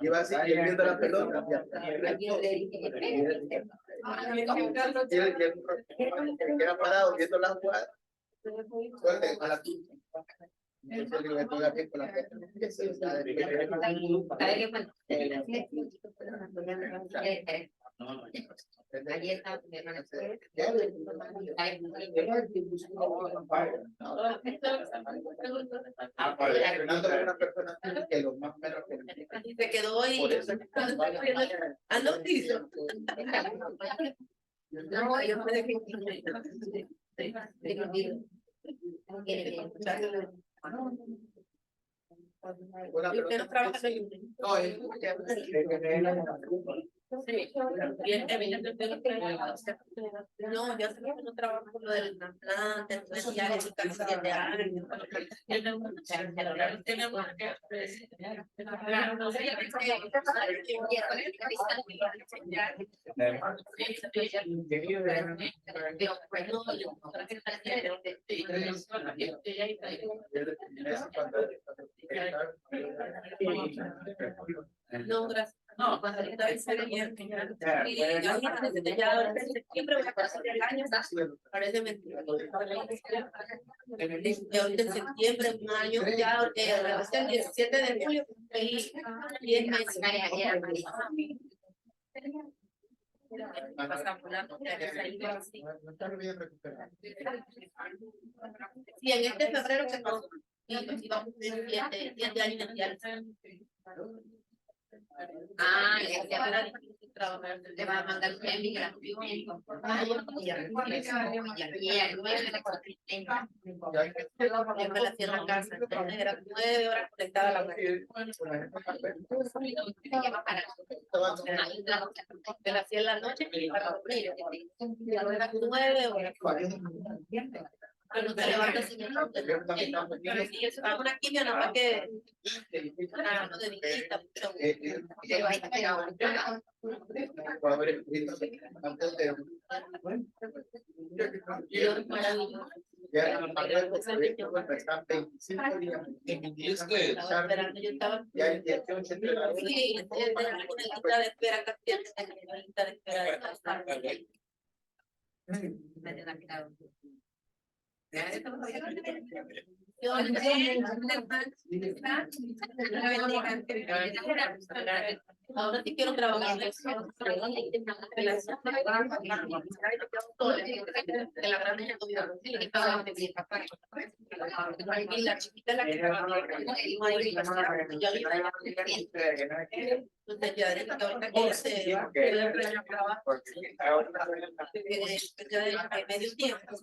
Y va así viendo la pelota. Queda parado viendo la jugada. Suerte a la pincha. Ahí está mi hermana. Se quedó ahí. Ah, no, dice. No, yo puedo ¿Usted no trabaja en no, yo sé que no trabajo con lo del trasplante, entonces ya es casi 7 años. No, gracias. No, cuando está en septiembre, siempre voy a pasar el año, parece mentira. De septiembre, un año, ya, hasta el 17 de julio, y 10 meses. Sí, en este febrero que pasó, y vamos a tener 7 años Ah, te va a mandar un emigración me la cierra la casa, era 9 horas conectada a la web. Me la hacía en la noche para dormir. Era 9 horas. Pero no te levantas sin el y eso es una quimio nada más que no de visita. Ahora sí quiero trabajar de la la chiquita la que entonces ya ahorita que medio tiempo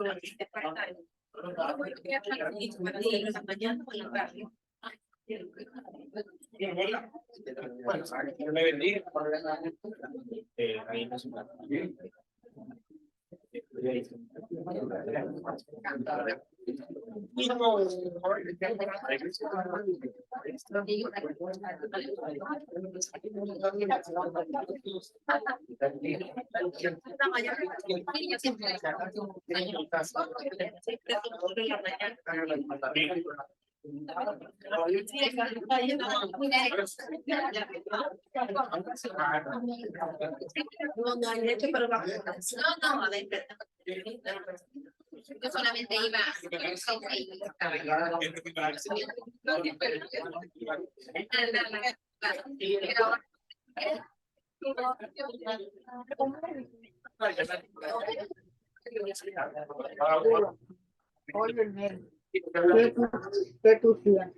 me bendiga. Ahí no se yo solamente iba Oye, ¿qué tú tienes?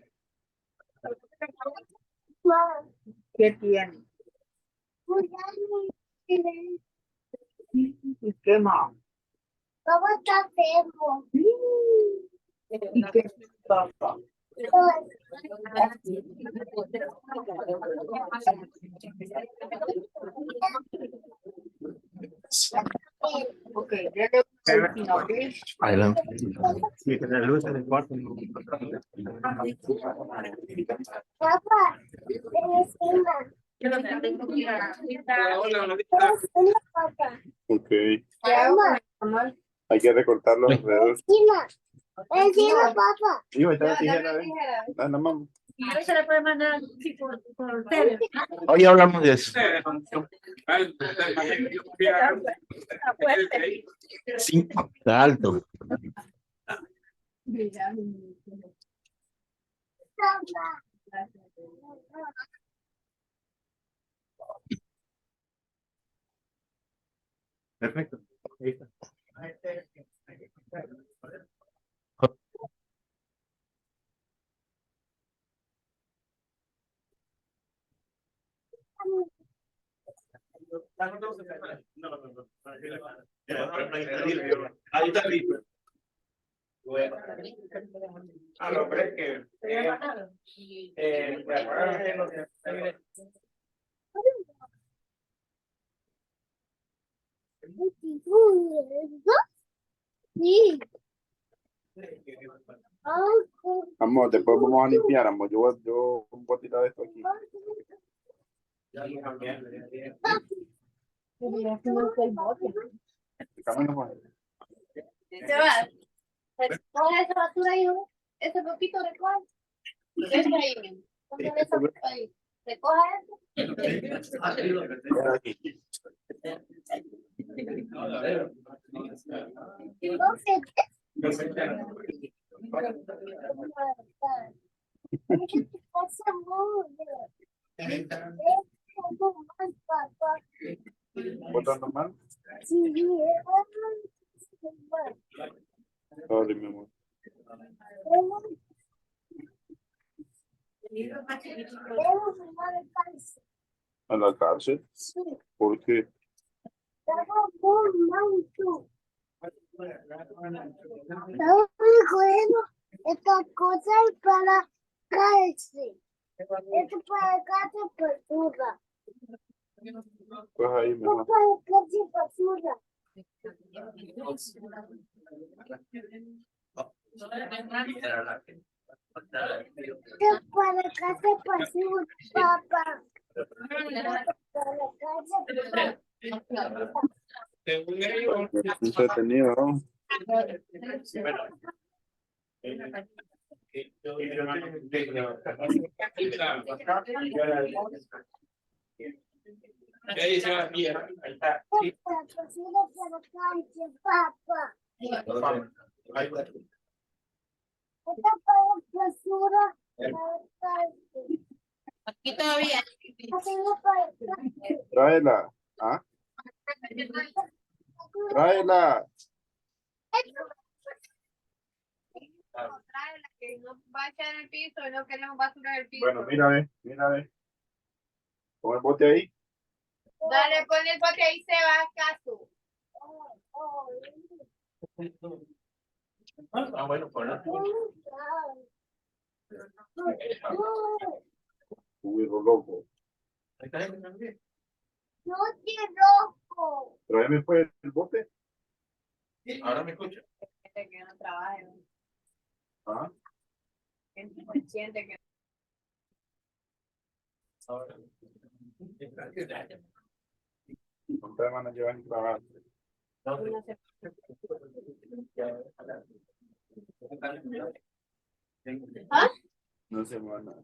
¿Qué tienes? ¿Y qué más? ¿Cómo hacemos? ¿Y qué pasa? Ok, adelante. Sí, que la luz en el cuarto. Papá, encima. Ok. Mamá, Hay que recortar los dedos. encima. Encima, papá. Sí, ahí está la tijera, ven. Dale la mano. A ver, se le puede mandar sí, por tele. Hoy hablamos de eso. Sí, está alto. Perfecto. Ahí está. Ahí está listo. Ah, lo que es que ¿te acuerdas de lo que Sí. Amor, después vamos a limpiar, amor. Yo voy a tirar esto aquí. Cámara, amor. Se va. Coge esa basura ahí, ¿no? Ese poquito recoge. Deja ahí. Ponle esa basura ahí. Recoge eso. ¿Botando mal? Sorry, mi amor. ¿A la cárcel? ¿Por qué? Esta cosa es para cárcel. Esto es para cárcel basura. Pues ahí, mi Esto amor. es para cárcel basura. Esto es para cárcel basura, papá. Para cárcel Entretenido, ¿no? Aquí todavía. Tráela. ¿Ah? Tráela. Que no va a echar en el piso y no queremos basura en el piso. Bueno, mira, ve. Pon el bote ahí. Dale, pon el bote ahí, se va acaso. Ah, bueno, pues Burro loco. No te rojo. Tráeme pues el bote. ahora me escucha. Gente que no trabaja, ¿Ah? gente consciente que Ahora. No te van a llevar ni trabajo. no se ¿Ah? No se van a.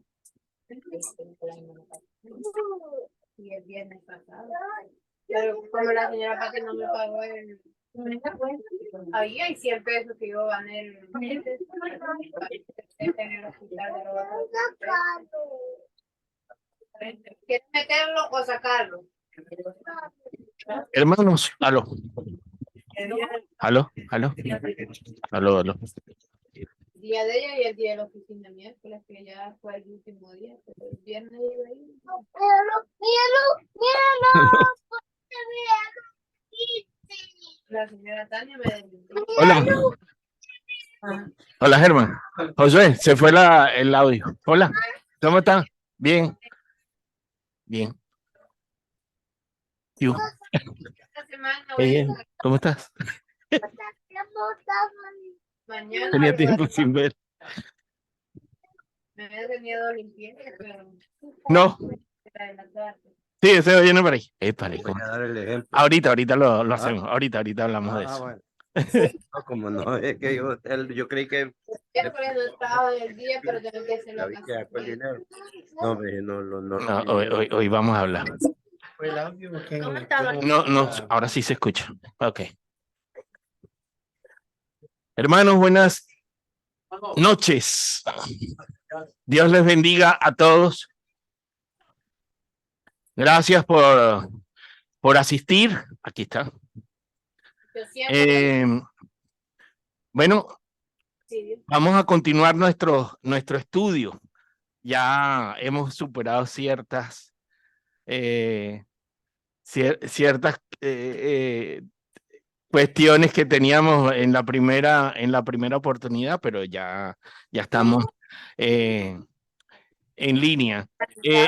y el viernes pasado. Pero como la señora Pati no me pagó el había y 100 pesos que yo gané en el hospital de ¿quieres meterlo o sacarlo? Hermanos, aló. Aló. Día de ella y el día de la oficina miércoles, que ya fue el último día, pero el viernes iba ahí. La señora Tania me desmintió. Hola. Hola, Germán. Josué, se fue el audio. Hola, ¿cómo están? Bien. Bien. Tío, Esta semana voy bien. a ¿Cómo estás? mañana Tenía voy a- tiempo sin ver. me había tenido limpieza, pero No, era de la tarde. sí, se viene por ahí. Para ahí. Voy a dar el ejemplo. Ahorita lo hacemos. Ahorita hablamos de eso. Bueno. No, como no, es que yo creí que Miércoles no estaba del día, pero tengo que hacer la la vi casa. que después el dinero. No, no. No, hoy vamos a hablar. ¿Fue el audio o qué? ¿Cómo estaba? No, ahora sí se escucha. Ok. Hermanos, buenas noches. Dios les bendiga a todos. Gracias por asistir. Aquí está. Yo siempre Bueno, sí, vamos a continuar nuestro estudio. Ya hemos superado ciertas cuestiones que teníamos en la primera oportunidad, pero ya estamos en línea.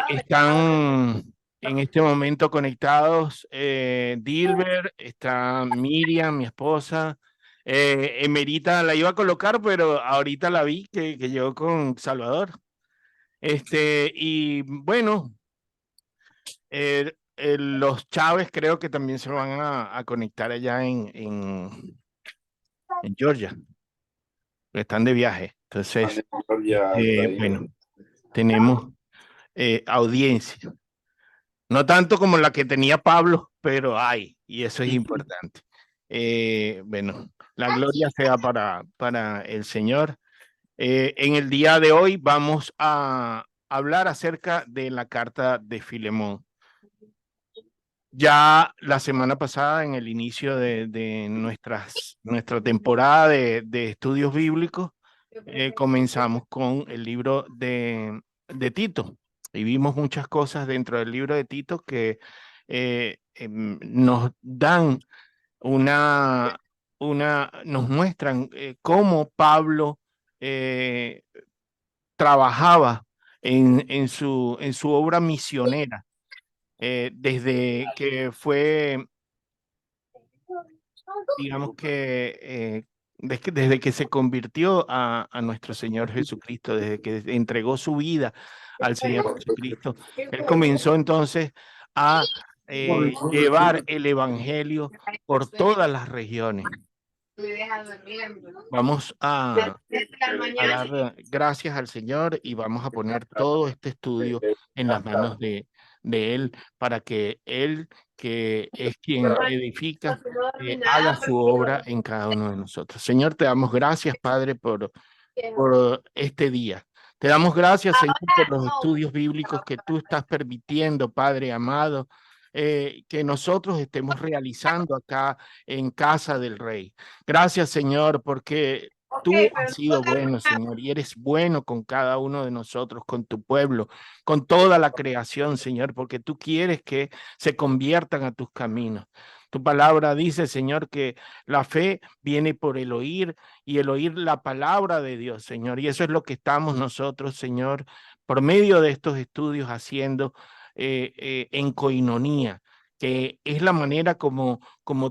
Están en este momento conectados Dilber, está Miriam, mi esposa. Emerita la iba a colocar, pero ahorita la vi que llegó con Salvador. Y bueno, los Chávez creo que también se van a conectar allá en Georgia. Están de viaje. Entonces, bueno, tenemos audiencia. No tanto como la que tenía Pablo, pero hay, y eso es importante. Bueno, la gloria sea para el Señor. En el día de hoy vamos a hablar acerca de la carta de Filemón. Ya la semana pasada, en el inicio de nuestra temporada de estudios bíblicos, comenzamos con el libro de Tito y vimos muchas cosas dentro del libro de Tito que nos dan nos muestran cómo Pablo trabajaba en su obra misionera. Desde que fue, digamos que desde que se convirtió a nuestro Señor Jesucristo, desde que entregó su vida al Señor Jesucristo, él comenzó entonces a llevar el evangelio por todas las regiones. Vamos a dar gracias al Señor y vamos a poner todo este estudio en las manos de Él, para que Él, que es quien edifica, haga su obra en cada uno de nosotros. Señor, te damos gracias, Padre, por este día. Te damos gracias, Señor, por los estudios bíblicos que tú estás permitiendo, Padre amado, que nosotros estemos realizando acá en Casa del Rey. Gracias, Señor, porque tú has sido bueno, Señor, y eres bueno con cada uno de nosotros, con tu pueblo, con toda la creación, Señor, porque tú quieres que se conviertan a tus caminos. Tu palabra dice, Señor, que la fe viene por el oír y el oír la palabra de Dios, Señor. Y eso es lo que estamos nosotros, Señor, por medio de estos estudios haciendo en coinonía, que es la manera como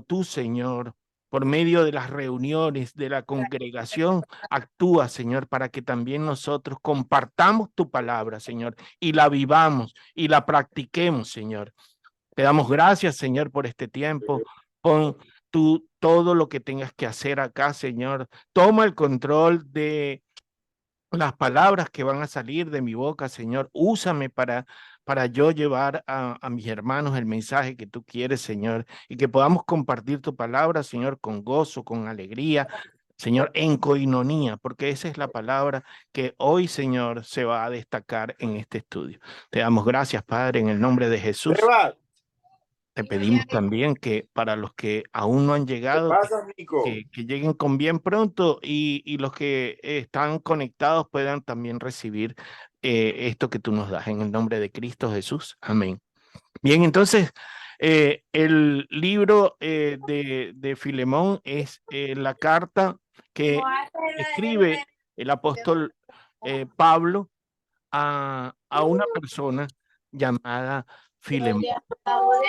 tú, Señor, por medio de las reuniones de la congregación, actúa, Señor, para que también nosotros compartamos tu palabra, Señor, y la vivamos y la practiquemos, Señor. Te damos gracias, Señor, por este tiempo. Pon tú todo lo que tengas que hacer acá, Señor. Toma el control de las palabras que van a salir de mi boca, Señor. Úsame para yo llevar a mis hermanos el mensaje que tú quieres, Señor, y que podamos compartir tu palabra, Señor, con gozo, con alegría, Señor, en coinonía, porque esa es la palabra que hoy, Señor, se va a destacar en este estudio. Te damos gracias, Padre, en el nombre de Jesús. Te pedimos también que para los que aún no han llegado, que lleguen con bien pronto y los que están conectados puedan también recibir esto que tú nos das en el nombre de Cristo Jesús. Amén. Bien, entonces, el libro de Filemón es la carta que escribe el apóstol Pablo a una persona llamada Filemón.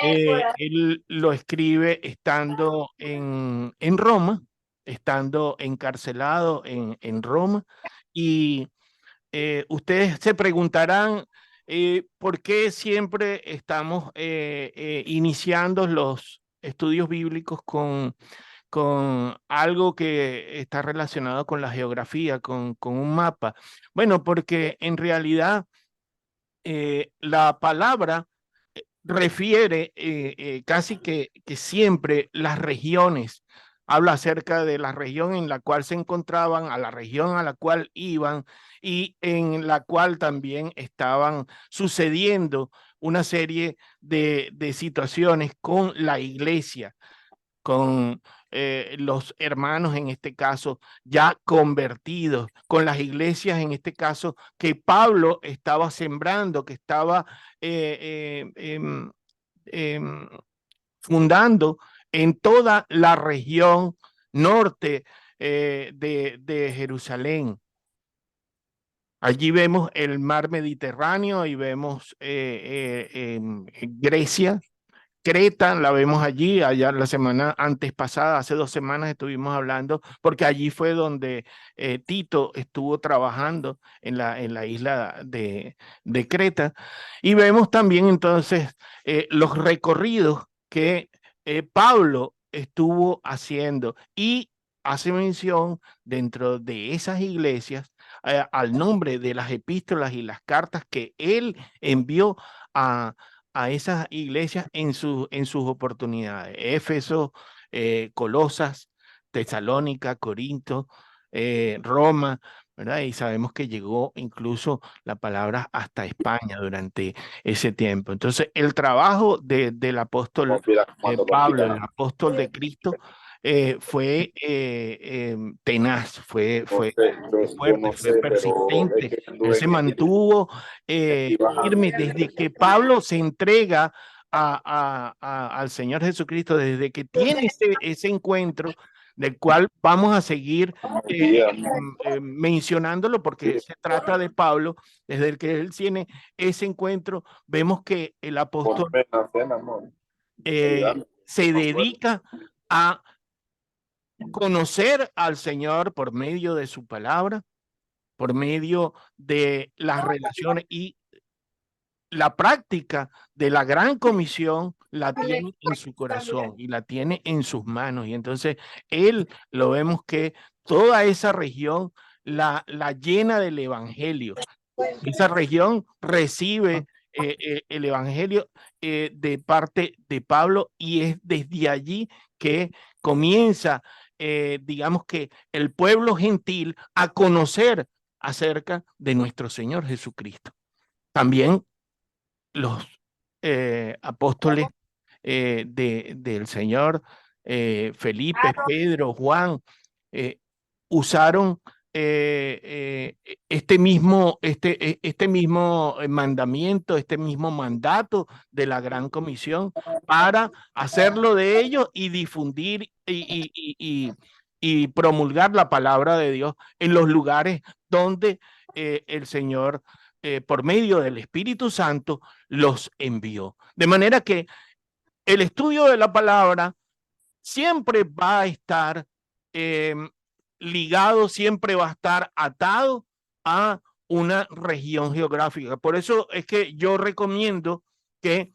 Él lo escribe estando en Roma, estando encarcelado en Roma, y ustedes se preguntarán por qué siempre estamos iniciando los estudios bíblicos con con algo que está relacionado con la geografía, con un mapa? Bueno, porque en realidad la palabra refiere casi que siempre las regiones. Habla acerca de la región en la cual se encontraban, a la región a la cual iban y en la cual también estaban sucediendo una serie de situaciones con la iglesia, con los hermanos en este caso ya convertidos, con las iglesias en este caso que Pablo estaba sembrando, que estaba fundando en toda la región norte de Jerusalén. Allí vemos el mar Mediterráneo y vemos Grecia. Creta la vemos allí, allá la semana antes pasada, hace 2 semanas estuvimos hablando, porque allí fue donde Tito estuvo trabajando en la isla de Creta. Y vemos también entonces los recorridos que Pablo estuvo haciendo y hace mención dentro de esas iglesias al nombre de las epístolas y las cartas que él envió a esas iglesias en sus oportunidades. Éfeso, Colosas, Tesalónica, Corinto, Roma, ¿verdad? Y sabemos que llegó incluso la palabra hasta España durante ese tiempo. Entonces, el trabajo del apóstol Pablo, el apóstol de Cristo, fue tenaz, fue fuerte, fue persistente. Él se mantuvo firme desde que Pablo se entrega al Señor Jesucristo, desde que tiene ese encuentro, del cual vamos a seguir mencionándolo, porque se trata de Pablo. Desde el que él tiene ese encuentro, vemos que el apóstol se dedica a conocer al Señor por medio de su palabra, por medio de las relaciones, y la práctica de la gran comisión la tiene en su corazón y la tiene en sus manos. Y entonces él, lo vemos que toda esa región la llena del evangelio. Esa región recibe el evangelio de parte de Pablo, y es desde allí que comienza, digamos que el pueblo gentil a conocer acerca de nuestro Señor Jesucristo. También los apóstoles del Señor, Felipe, Pedro, Juan, usaron este mismo mandamiento, este mismo mandato de la gran comisión para hacerlo de ellos y difundir y promulgar la palabra de Dios en los lugares donde el Señor, por medio del Espíritu Santo, los envió. De manera que el estudio de la palabra siempre va a estar ligado, siempre va a estar atado a una región geográfica. Por eso es que yo recomiendo que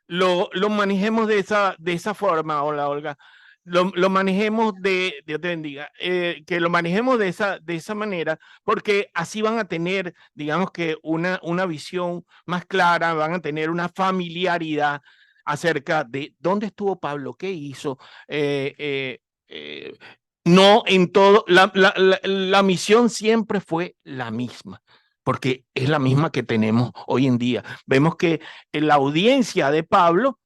lo manejemos de esa forma. Hola, Olga. Lo manejemos Dios te bendiga, que lo manejemos de esa manera, porque así van a tener, digamos que una visión más clara, van a tener una familiaridad acerca de dónde estuvo Pablo, qué hizo. No en todo, la misión siempre fue la misma, porque es la misma que tenemos hoy en día. Vemos que la audiencia de Pablo,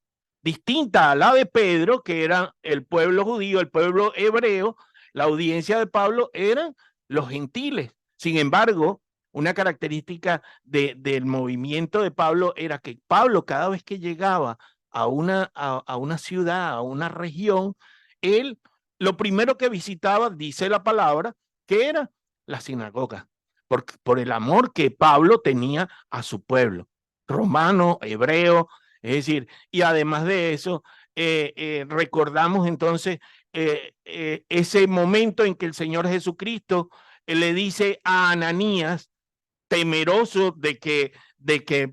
distinta a la de Pedro, que era el pueblo judío, el pueblo hebreo, la audiencia de Pablo eran los gentiles. Sin embargo, una característica del movimiento de Pablo era que Pablo, cada vez que llegaba a una ciudad, a una región, él lo primero que visitaba, dice la palabra, que era la sinagoga, por el amor que Pablo tenía a su pueblo, romano, hebreo. Es decir, y además de eso, recordamos entonces ese momento en que el Señor Jesucristo le dice a Ananías, temeroso de que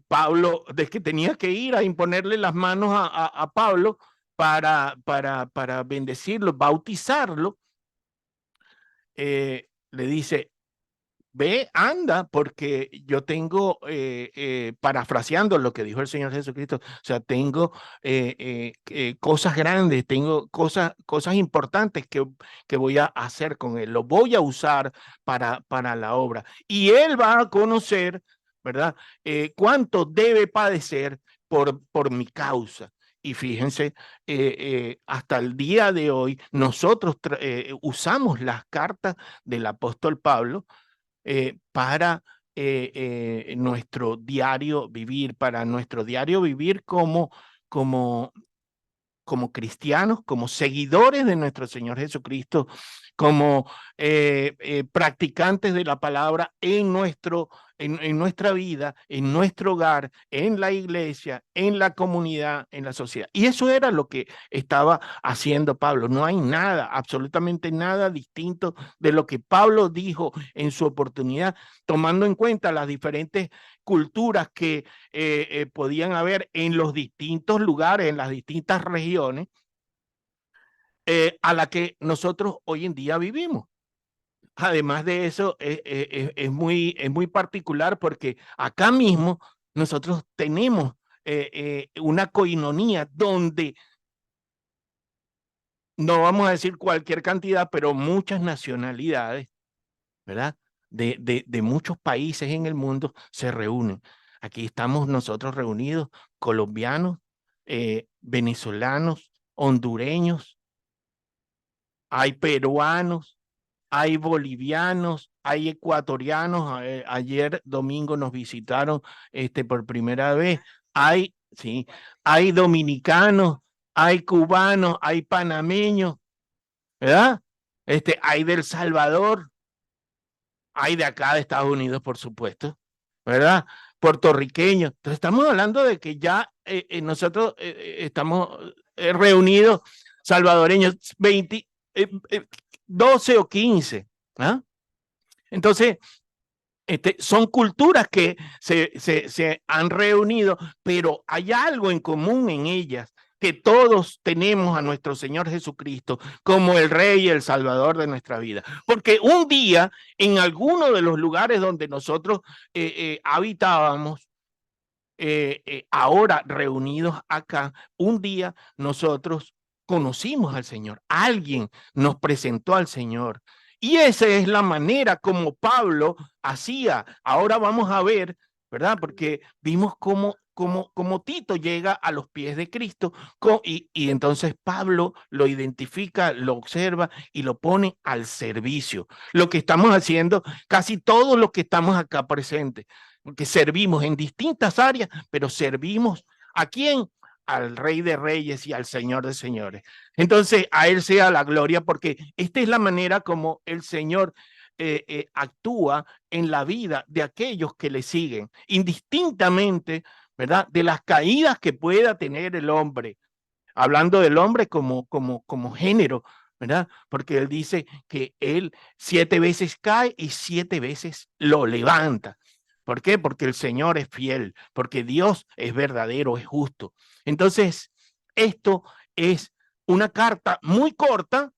Pablo, de que tenía que ir a imponerle las manos a Pablo para bendecirlo, bautizarlo, le dice, ve, anda, porque yo tengo, parafraseando lo que dijo el Señor Jesucristo, o sea, tengo cosas grandes, tengo cosas importantes que voy a hacer con él, lo voy a usar para la obra. Y él va a conocer, ¿verdad? Cuánto debe padecer por mi causa. Y fíjense, hasta el día de hoy, nosotros usamos las cartas del apóstol Pablo para nuestro diario vivir, como cristianos, como seguidores de nuestro Señor Jesucristo, como practicantes de la palabra en nuestra vida, en nuestro hogar, en la iglesia, en la comunidad, en la sociedad. Y eso era lo que estaba haciendo Pablo. No hay nada, absolutamente nada distinto de lo que Pablo dijo en su oportunidad, tomando en cuenta las diferentes culturas que podían haber en los distintos lugares, en las distintas regiones a la que nosotros hoy en día vivimos. Además de eso, es muy particular porque acá mismo nosotros tenemos una coinonía donde no vamos a decir cualquier cantidad, pero muchas nacionalidades, ¿verdad? De muchos países en el mundo se reúnen. Aquí estamos nosotros reunidos, colombianos, venezolanos, hondureños, hay peruanos, hay bolivianos, hay ecuatorianos. Ayer domingo nos visitaron por primera vez. Sí, hay dominicanos, hay cubanos, hay panameños, ¿verdad? Hay del Salvador, hay de acá de Estados Unidos, por supuesto, ¿verdad? Puertorriqueños. Entonces estamos hablando de que ya nosotros estamos reunidos, salvadoreños, 12 o 15. ¿Ah? Entonces, son culturas que se han reunido, pero hay algo en común en ellas, que todos tenemos a nuestro Señor Jesucristo como el Rey y el Salvador de nuestra vida. Porque un día, en alguno de los lugares donde nosotros habitábamos, ahora reunidos acá, un día nosotros conocimos al Señor, alguien nos presentó al Señor. Y esa es la manera como Pablo hacía. Ahora vamos a ver, ¿verdad? Porque vimos cómo Tito llega a los pies de Cristo y entonces Pablo lo identifica, lo observa y lo pone al servicio. Lo que estamos haciendo, casi todos los que estamos acá presentes, porque servimos en distintas áreas, pero servimos ¿a quién? Al Rey de Reyes y al Señor de Señores. Entonces, a Él sea la gloria, porque esta es la manera como el Señor actúa en la vida de aquellos que le siguen, indistintamente, ¿verdad? De las caídas que pueda tener el hombre, hablando del hombre como género, ¿verdad? Porque Él dice que Él 7 veces cae y 7 veces lo levanta. ¿Por qué? Porque el Señor es fiel, porque Dios es verdadero, es justo. Entonces, esto es una carta muy corta,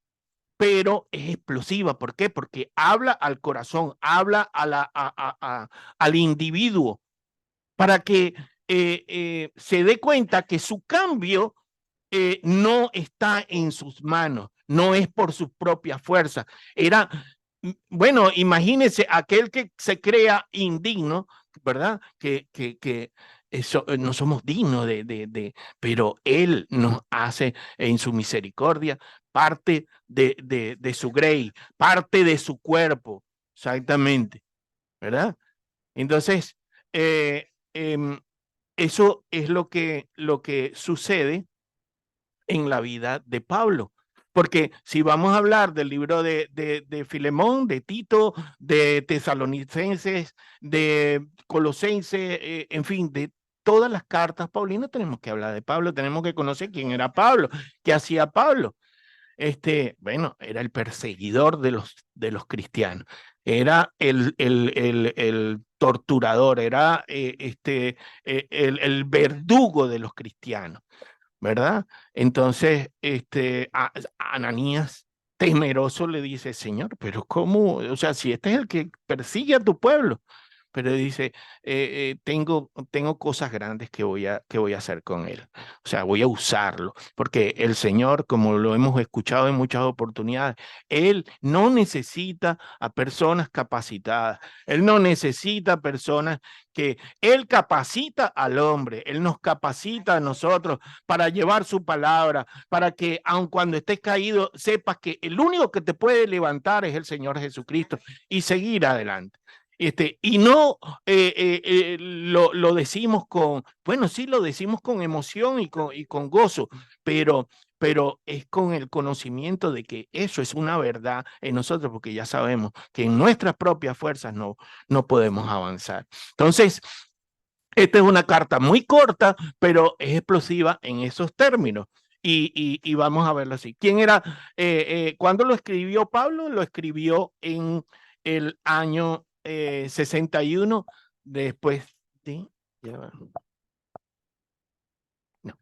pero es explosiva. ¿Por qué? Porque habla al corazón, habla al individuo, para que se dé cuenta que su cambio no está en sus manos, no es por sus propias fuerzas. Bueno, imagínense aquel que se crea indigno, ¿verdad? Que no somos dignos pero Él nos hace en su misericordia parte de su grey, parte de su cuerpo, exactamente, ¿verdad? Entonces, eso es lo que sucede en la vida de Pablo. Porque si vamos a hablar del libro de Filemón, de Tito, de Tesalonicenses, de Colosenses, en fin, de todas las cartas paulinas, tenemos que hablar de Pablo, tenemos que conocer quién era Pablo, qué hacía Pablo. Bueno, era el perseguidor de los cristianos, era el torturador, era el verdugo de los cristianos. ¿verdad? Entonces, Ananías, temeroso, le dice, Señor, pero ¿cómo? O sea, si este es el que persigue a tu pueblo, pero dice, tengo cosas grandes que voy a hacer con él. O sea, voy a usarlo, porque el Señor, como lo hemos escuchado en muchas oportunidades, Él no necesita a personas capacitadas, Él no necesita personas que Él capacita al hombre, Él nos capacita a nosotros para llevar su palabra, para que aun cuando estés caído, sepas que el único que te puede levantar es el Señor Jesucristo y seguir adelante. Y no lo decimos bueno, sí lo decimos con emoción y con gozo, pero es con el conocimiento de que eso es una verdad en nosotros, porque ya sabemos que en nuestras propias fuerzas no podemos avanzar. Entonces, esta es una carta muy corta, pero es explosiva en esos términos. Y vamos a verlo así. ¿Quién era? ¿Cuándo lo escribió Pablo? Lo escribió en el año 61, después de... No.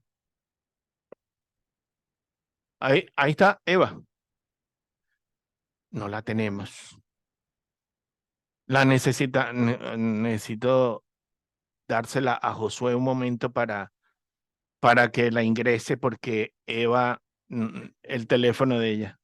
Ahí está Eva. No la tenemos. La necesito dársela a Josué un momento para que la ingrese, porque Eva, el teléfono de ella.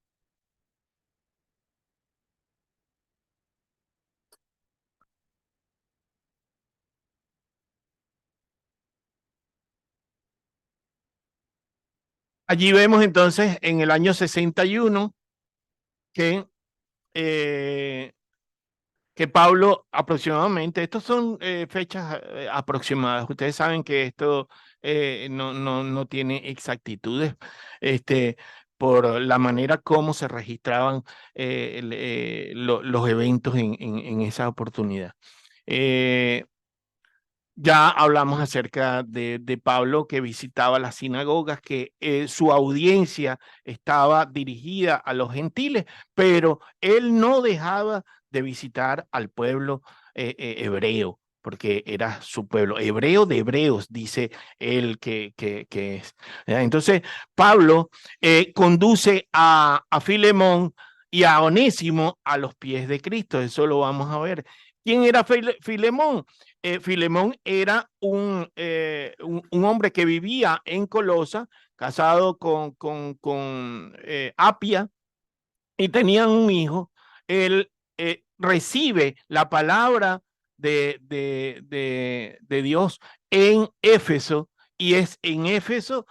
Allí vemos entonces en el año 61 que Pablo aproximadamente, estos son fechas aproximadas, ustedes saben que esto no tiene exactitudes, por la manera como se registraban los eventos en esa oportunidad. Ya hablamos acerca de Pablo, que visitaba las sinagogas, que su audiencia estaba dirigida a los gentiles, pero él no dejaba de visitar al pueblo hebreo, porque era su pueblo, hebreo de hebreos, dice él que es. Entonces, Pablo conduce a Filemón y a Onésimo a los pies de Cristo, eso lo vamos a ver. ¿Quién era Filemón? Filemón era un hombre que vivía en Colosa, casado con Apia, y tenían un hijo. Él recibe la palabra de Dios en Éfeso, y es en Éfeso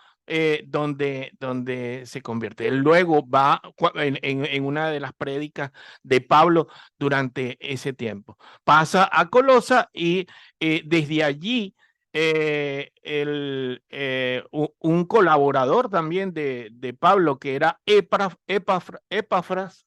donde se convierte. Él luego va en una de las prédicas de Pablo durante ese tiempo. Pasa a Colosa y desde allí un colaborador también de Pablo, que era Epafras, Epafras,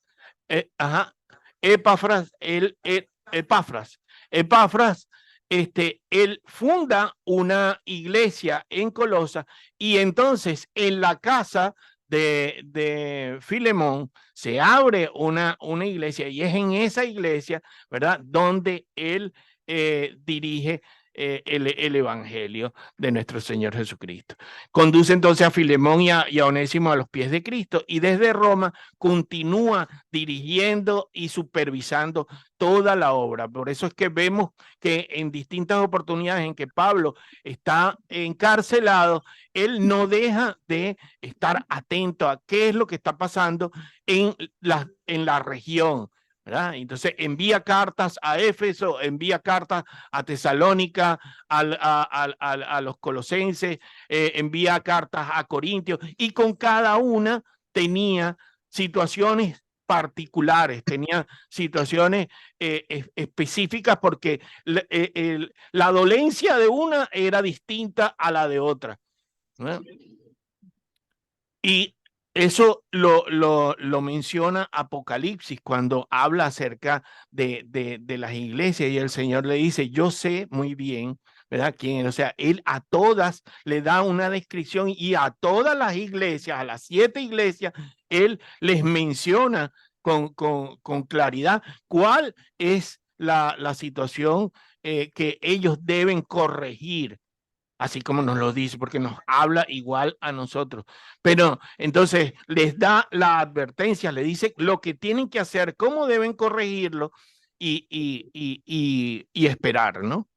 él funda una iglesia en Colosa, y entonces en la casa de Filemón se abre una iglesia, y es en esa iglesia, ¿verdad?, donde él dirige el evangelio de nuestro Señor Jesucristo. Conduce entonces a Filemón y a Onésimo a los pies de Cristo, y desde Roma continúa dirigiendo y supervisando toda la obra. Por eso es que vemos que en distintas oportunidades en que Pablo está encarcelado, él no deja de estar atento a qué es lo que está pasando en la región, ¿verdad? Entonces envía cartas a Éfeso, envía cartas a Tesalónica, a los colosenses, envía cartas a Corintios, y con cada una tenía situaciones particulares, tenía situaciones específicas, porque la dolencia de una era distinta a la de otra, ¿no? Y eso lo menciona Apocalipsis cuando habla acerca de las iglesias, y el Señor le dice, yo sé muy bien, ¿verdad?, quién, o sea, él a todas le da una descripción, y a todas las iglesias, a las 7 iglesias, él les menciona con claridad cuál es la situación que ellos deben corregir. así como nos lo dice, porque nos habla igual a nosotros. Pero entonces les da la advertencia, le dice lo que tienen que hacer, cómo deben corregirlo y esperar, ¿no?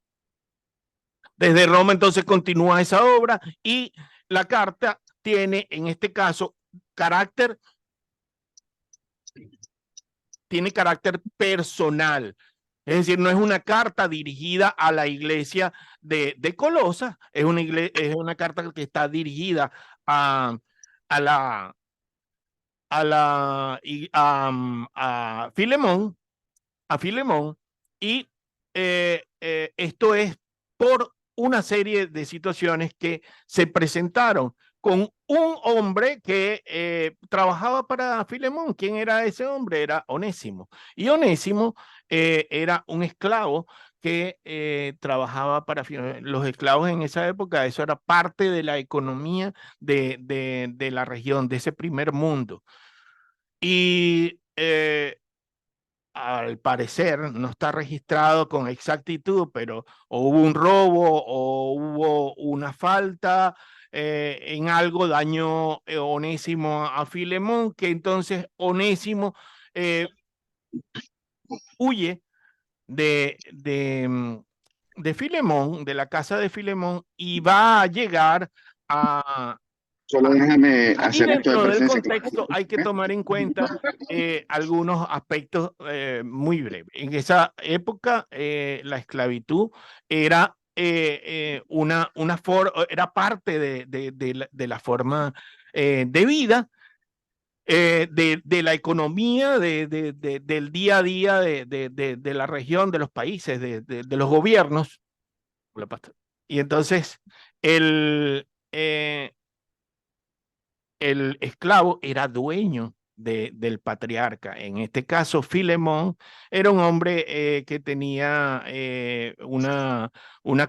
Desde Roma entonces continúa esa obra y la carta tiene en este caso tiene carácter personal. Es decir, no es una carta dirigida a la iglesia de Colosas, es una carta que está dirigida a Filemón, y esto es por una serie de situaciones que se presentaron con un hombre que trabajaba para Filemón. ¿Quién era ese hombre? Era Onésimo. Y Onésimo era un esclavo que trabajaba para los esclavos en esa época. Eso era parte de la economía de la región, de ese primer mundo. Y al parecer no está registrado con exactitud, pero o hubo un robo o hubo una falta, en algo dañó Onésimo a Filemón, que entonces Onésimo huye de Filemón, de la casa de Filemón, y va a llegar a... Solo déjame Aquí hacer acto de dentro del presencia. contexto hay que tomar en cuenta algunos aspectos muy breves. En esa época la esclavitud era era parte de la forma de vida, de la economía, del día a día de la región, de los países, de los gobiernos. Y entonces eh, el esclavo era dueño del patriarca. En este caso, Filemón era un hombre que tenía una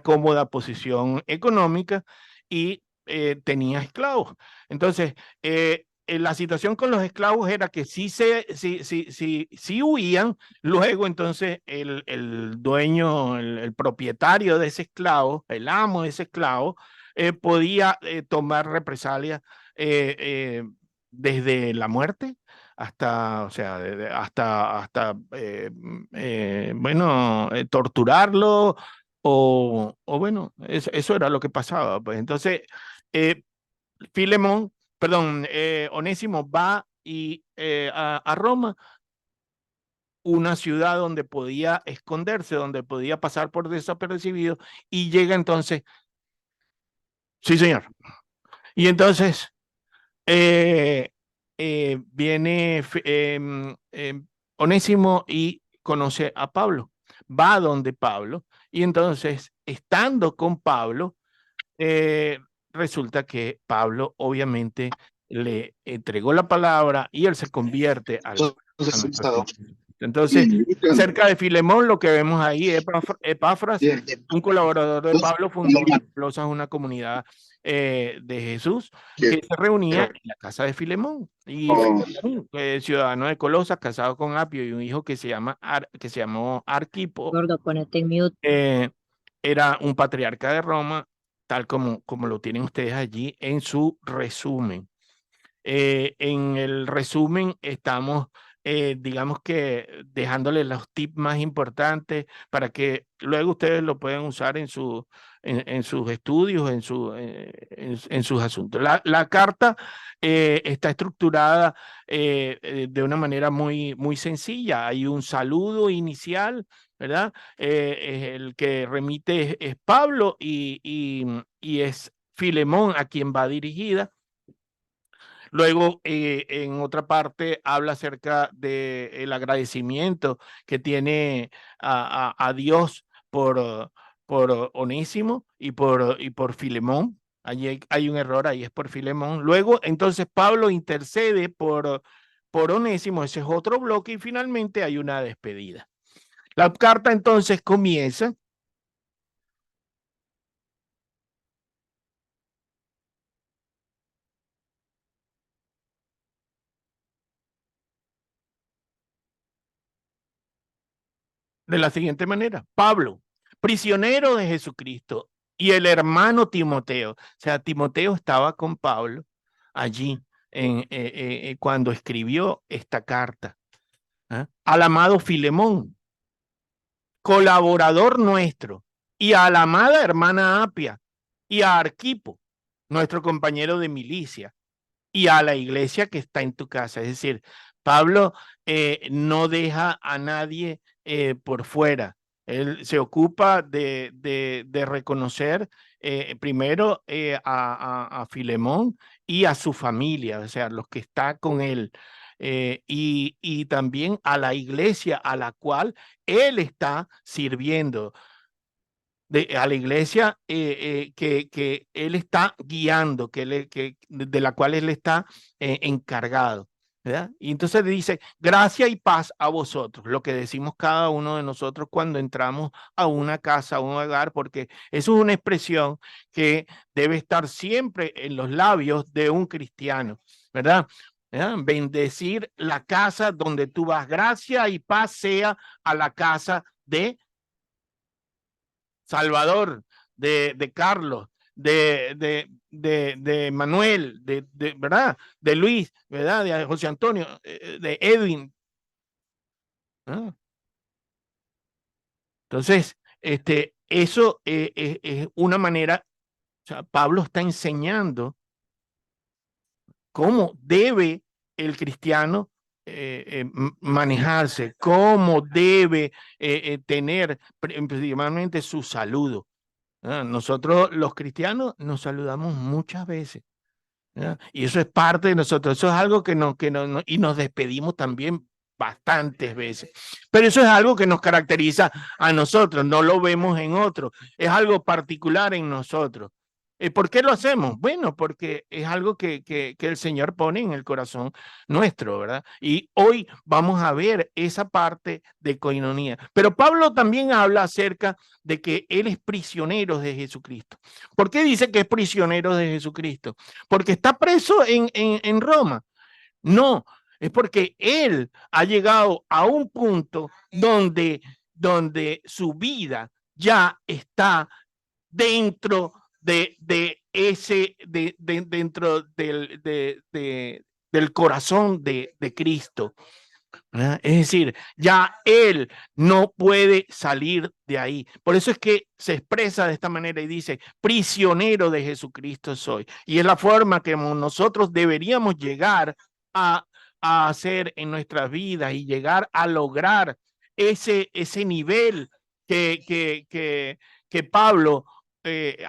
cómoda posición económica y tenía esclavos. Entonces, la situación con los esclavos era que si huían, luego entonces el dueño, el propietario de ese esclavo, el amo de ese esclavo, podía tomar represalias desde la muerte hasta, o sea, hasta bueno, torturarlo o bueno, eso era lo que pasaba. Pues entonces, Filemón, perdón, Onésimo va a Roma, una ciudad donde podía esconderse, donde podía pasar por desapercibido, y llega entonces, sí señor, y entonces viene Onésimo y conoce a Pablo, va donde Pablo, y entonces, estando con Pablo, resulta que Pablo obviamente le entregó la palabra y él se convierte a nuestro Señor. Entonces, acerca de Filemón, lo que vemos ahí, Epafras, un colaborador de Pablo, fundó una comunidad de Jesús que se reunía en la casa de Filemón. Y Filemón, ciudadano de Colosas, casado con Apio y un hijo que se llamó Arquipo, Gordo, ponete en mute. era un patriarca de Roma, tal como lo tienen ustedes allí en su resumen. En el resumen estamos, digamos que dejándoles los tips más importantes para que luego ustedes lo puedan usar en sus estudios, en sus asuntos. La carta está estructurada de una manera muy sencilla. Hay un saludo inicial, ¿verdad? El que remite es Pablo y es Filemón a quien va dirigida. Luego, en otra parte, habla acerca del agradecimiento que tiene a Dios por Onésimo y por Filemón. Allí hay un error, ahí es por Filemón. Luego, entonces, Pablo intercede por Onésimo, ese es otro bloque, y finalmente hay una despedida. La carta entonces comienza de la siguiente manera: Pablo, prisionero de Jesucristo, y el hermano Timoteo. O sea, Timoteo estaba con Pablo allí cuando escribió esta carta. Al amado Filemón, colaborador nuestro, y a la amada hermana Apia, y a Arquipo, nuestro compañero de milicia, y a la iglesia que está en tu casa. Es decir, Pablo no deja a nadie por fuera. Él se ocupa de reconocer primero a Filemón y a su familia, o sea, los que están con él. Y también a la iglesia a la cual él está sirviendo, a la iglesia que él está guiando, de la cual él está encargado, ¿verdad? Y entonces dice, gracia y paz a vosotros, lo que decimos cada uno de nosotros cuando entramos a una casa, a un hogar, porque eso es una expresión que debe estar siempre en los labios de un cristiano, ¿verdad? Bendecir la casa donde tú vas. Gracia y paz sea a la casa de Salvador, de Carlos, de Manuel, ¿verdad? De Luis, ¿verdad? De José Antonio, de Edwin. Entonces, eso es una manera, o sea, Pablo está enseñando cómo debe el cristiano manejarse, cómo debe tener principalmente su saludo. Nosotros los cristianos nos saludamos muchas veces, y eso es parte de nosotros, eso es algo que y nos despedimos también bastantes veces, pero eso es algo que nos caracteriza a nosotros, no lo vemos en otros, es algo particular en nosotros. ¿Por qué lo hacemos? Bueno, porque es algo que el Señor pone en el corazón nuestro, ¿verdad? Y hoy vamos a ver esa parte de coinonía. Pero Pablo también habla acerca de que él es prisionero de Jesucristo. ¿Por qué dice que es prisionero de Jesucristo? ¿Porque está preso en Roma? No, es porque él ha llegado a un punto donde su vida ya está dentro dentro del corazón de Cristo. ¿Verdad? Es decir, ya él no puede salir de ahí. Por eso es que se expresa de esta manera y dice, prisionero de Jesucristo soy. Y es la forma que nosotros deberíamos llegar a hacer en nuestras vidas y llegar a lograr ese nivel que Pablo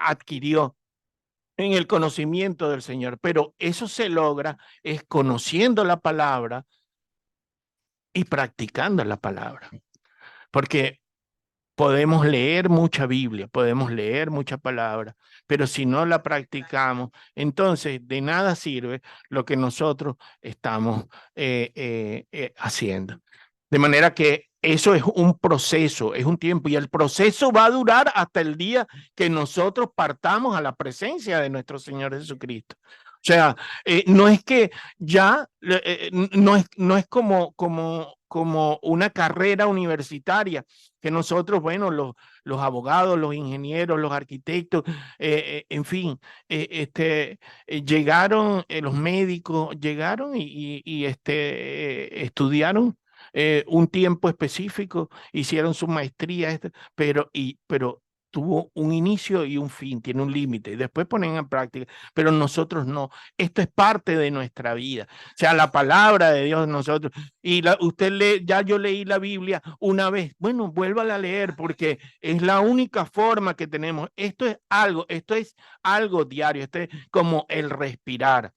adquirió en el conocimiento del Señor. Pero eso se logra es conociendo la palabra y practicando la palabra. Porque podemos leer mucha Biblia, podemos leer mucha palabra, pero si no la practicamos, entonces de nada sirve lo que nosotros estamos haciendo. De manera que eso es un proceso, es un tiempo, y el proceso va a durar hasta el día que nosotros partamos a la presencia de nuestro Señor Jesucristo. O sea, no es que ya, no es como una carrera universitaria, que nosotros, bueno, los abogados, los ingenieros, los arquitectos, en fin, llegaron, los médicos llegaron y estudiaron un tiempo específico, hicieron su maestría, pero tuvo un inicio y un fin, tiene un límite, y después ponen en práctica, pero nosotros no. Esto es parte de nuestra vida, o sea, la palabra de Dios nosotros, y usted lee, ya yo leí la Biblia una vez, bueno, vuélvala a leer, porque es la única forma que tenemos. Esto es algo diario, esto es como el respirar,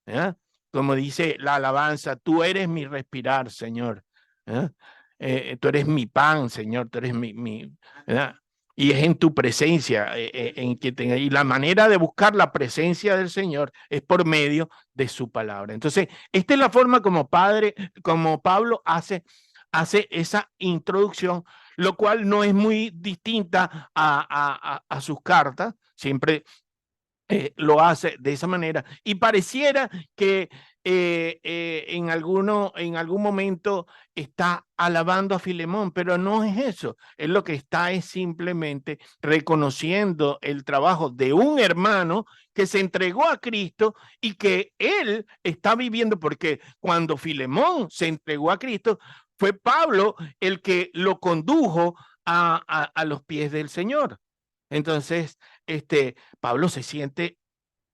¿eh? Como dice la alabanza, tú eres mi respirar, Señor. Tú eres mi pan, Señor, tú eres ¿verdad? Y es en tu presencia en que tenga, y la manera de buscar la presencia del Señor es por medio de su palabra. Entonces, esta es la forma como Pablo hace esa introducción, lo cual no es muy distinta a sus cartas, siempre lo hace de esa manera, y pareciera que en algún momento está alabando a Filemón, pero no es eso. Él lo que está es simplemente reconociendo el trabajo de un hermano que se entregó a Cristo y que él está viviendo, porque cuando Filemón se entregó a Cristo, fue Pablo el que lo condujo a los pies del Señor. Entonces, Pablo se siente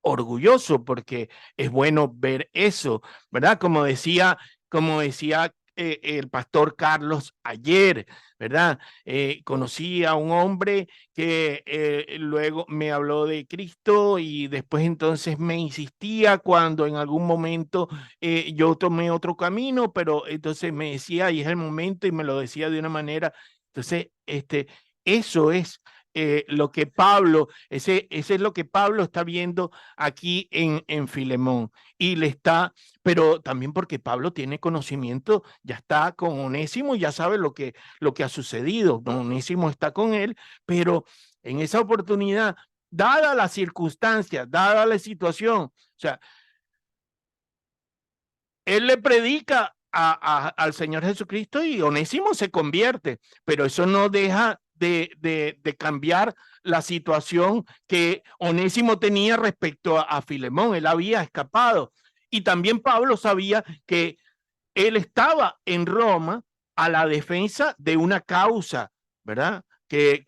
orgulloso porque es bueno ver eso, ¿verdad? Como decía el pastor Carlos ayer, ¿verdad? Conocí a un hombre que luego me habló de Cristo y después entonces me insistía cuando en algún momento yo tomé otro camino, pero entonces me decía, y es el momento, y me lo decía de una manera. Entonces, eso es lo que Pablo, ese es lo que Pablo está viendo aquí en Filemón, y le está, pero también porque Pablo tiene conocimiento, ya está con Onésimo, ya sabe lo que ha sucedido. Onésimo está con él, pero en esa oportunidad, dada la circunstancia, dada la situación, o sea, él le predica al Señor Jesucristo y Onésimo se convierte, pero eso no deja de cambiar la situación que Onésimo tenía respecto a Filemón. Él había escapado, y también Pablo sabía que él estaba en Roma a la defensa de una causa, ¿verdad? Que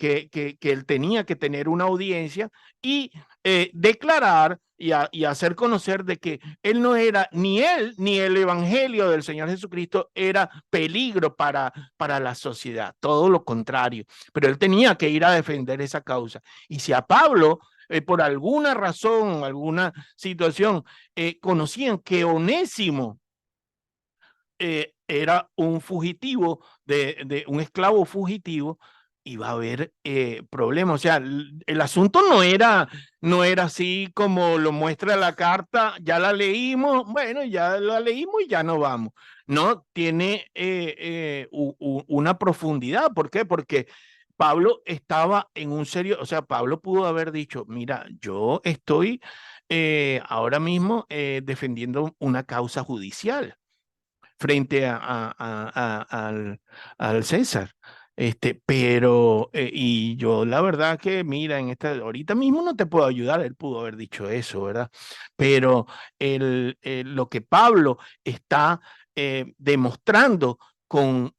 él tenía que tener una audiencia y declarar y hacer conocer de que él no era, ni él ni el evangelio del Señor Jesucristo era peligro para la sociedad, todo lo contrario, pero él tenía que ir a defender esa causa. Y si a Pablo, por alguna razón, alguna situación, conocían que Onésimo era un fugitivo, de un esclavo fugitivo, iba a haber problemas. O sea, el asunto no era así como lo muestra la carta, ya la leímos, bueno, ya la leímos y ya no vamos. No, tiene una profundidad. ¿Por qué? Porque Pablo estaba en un serio, o sea, Pablo pudo haber dicho, mira, yo estoy ahora mismo defendiendo una causa judicial frente al César. Pero, y yo la verdad que, mira, ahorita mismo no te puedo ayudar. Él pudo haber dicho eso, ¿verdad? Pero lo que Pablo está demostrando con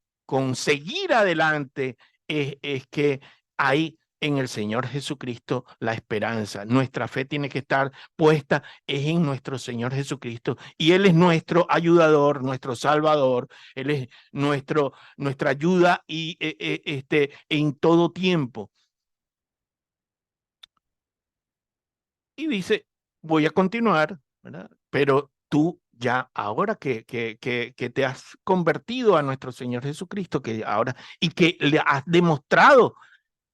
seguir adelante es que hay en el Señor Jesucristo la esperanza. Nuestra fe tiene que estar puesta en nuestro Señor Jesucristo, y Él es nuestro ayudador, nuestro salvador. Él es nuestra ayuda y en todo tiempo. Y dice, voy a continuar, ¿verdad? Pero tú ya ahora que te has convertido a nuestro Señor Jesucristo, que ahora, y que le has demostrado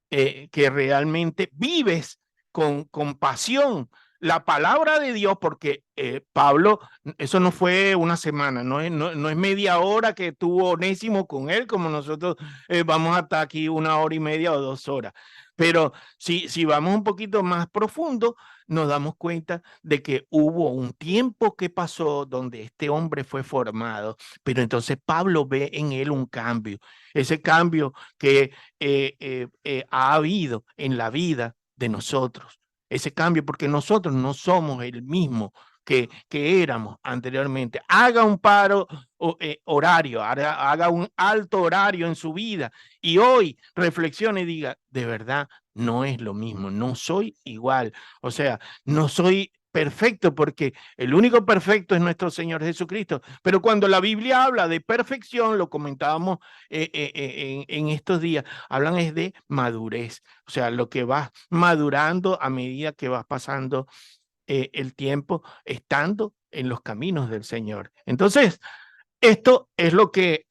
que realmente vives con pasión la palabra de Dios, porque Pablo, eso no fue una semana, no es media hora que tuvo Onésimo con él, como nosotros vamos a estar aquí 1 hora y media o 2 horas. Pero si vamos un poquito más profundo, nos damos cuenta de que hubo un tiempo que pasó donde este hombre fue formado, pero entonces Pablo ve en él un cambio, ese cambio que ha habido en la vida de nosotros, ese cambio, porque nosotros no somos el mismo que éramos anteriormente. Haga un paro horario, haga un alto horario en su vida y hoy reflexione y diga, de verdad, no es lo mismo, no soy igual. O sea, no soy perfecto, porque el único perfecto es nuestro Señor Jesucristo. Pero cuando la Biblia habla de perfección, lo comentábamos en estos días, hablan es de madurez. O sea, lo que vas madurando a medida que vas pasando el tiempo, estando en los caminos del Señor. Entonces, esto es lo que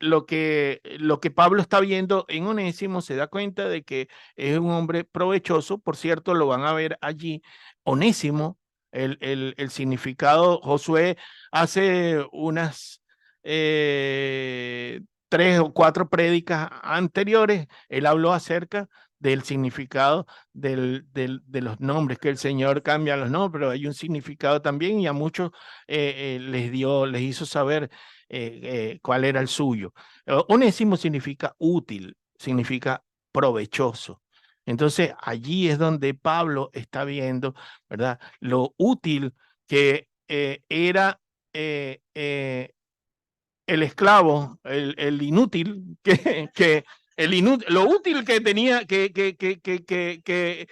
Pablo está viendo en Onésimo. Se da cuenta de que es un hombre provechoso. Por cierto, lo van a ver allí. Onésimo, el significado, Josué hace unas 3 o 4 prédicas anteriores, él habló acerca del significado de los nombres, que el Señor cambia los nombres, pero hay un significado también y a muchos les hizo saber cuál era el suyo. Onésimo significa útil, significa provechoso. Entonces allí es donde Pablo está viendo, ¿verdad?, lo útil que era el esclavo, el inútil, lo útil que tenía, que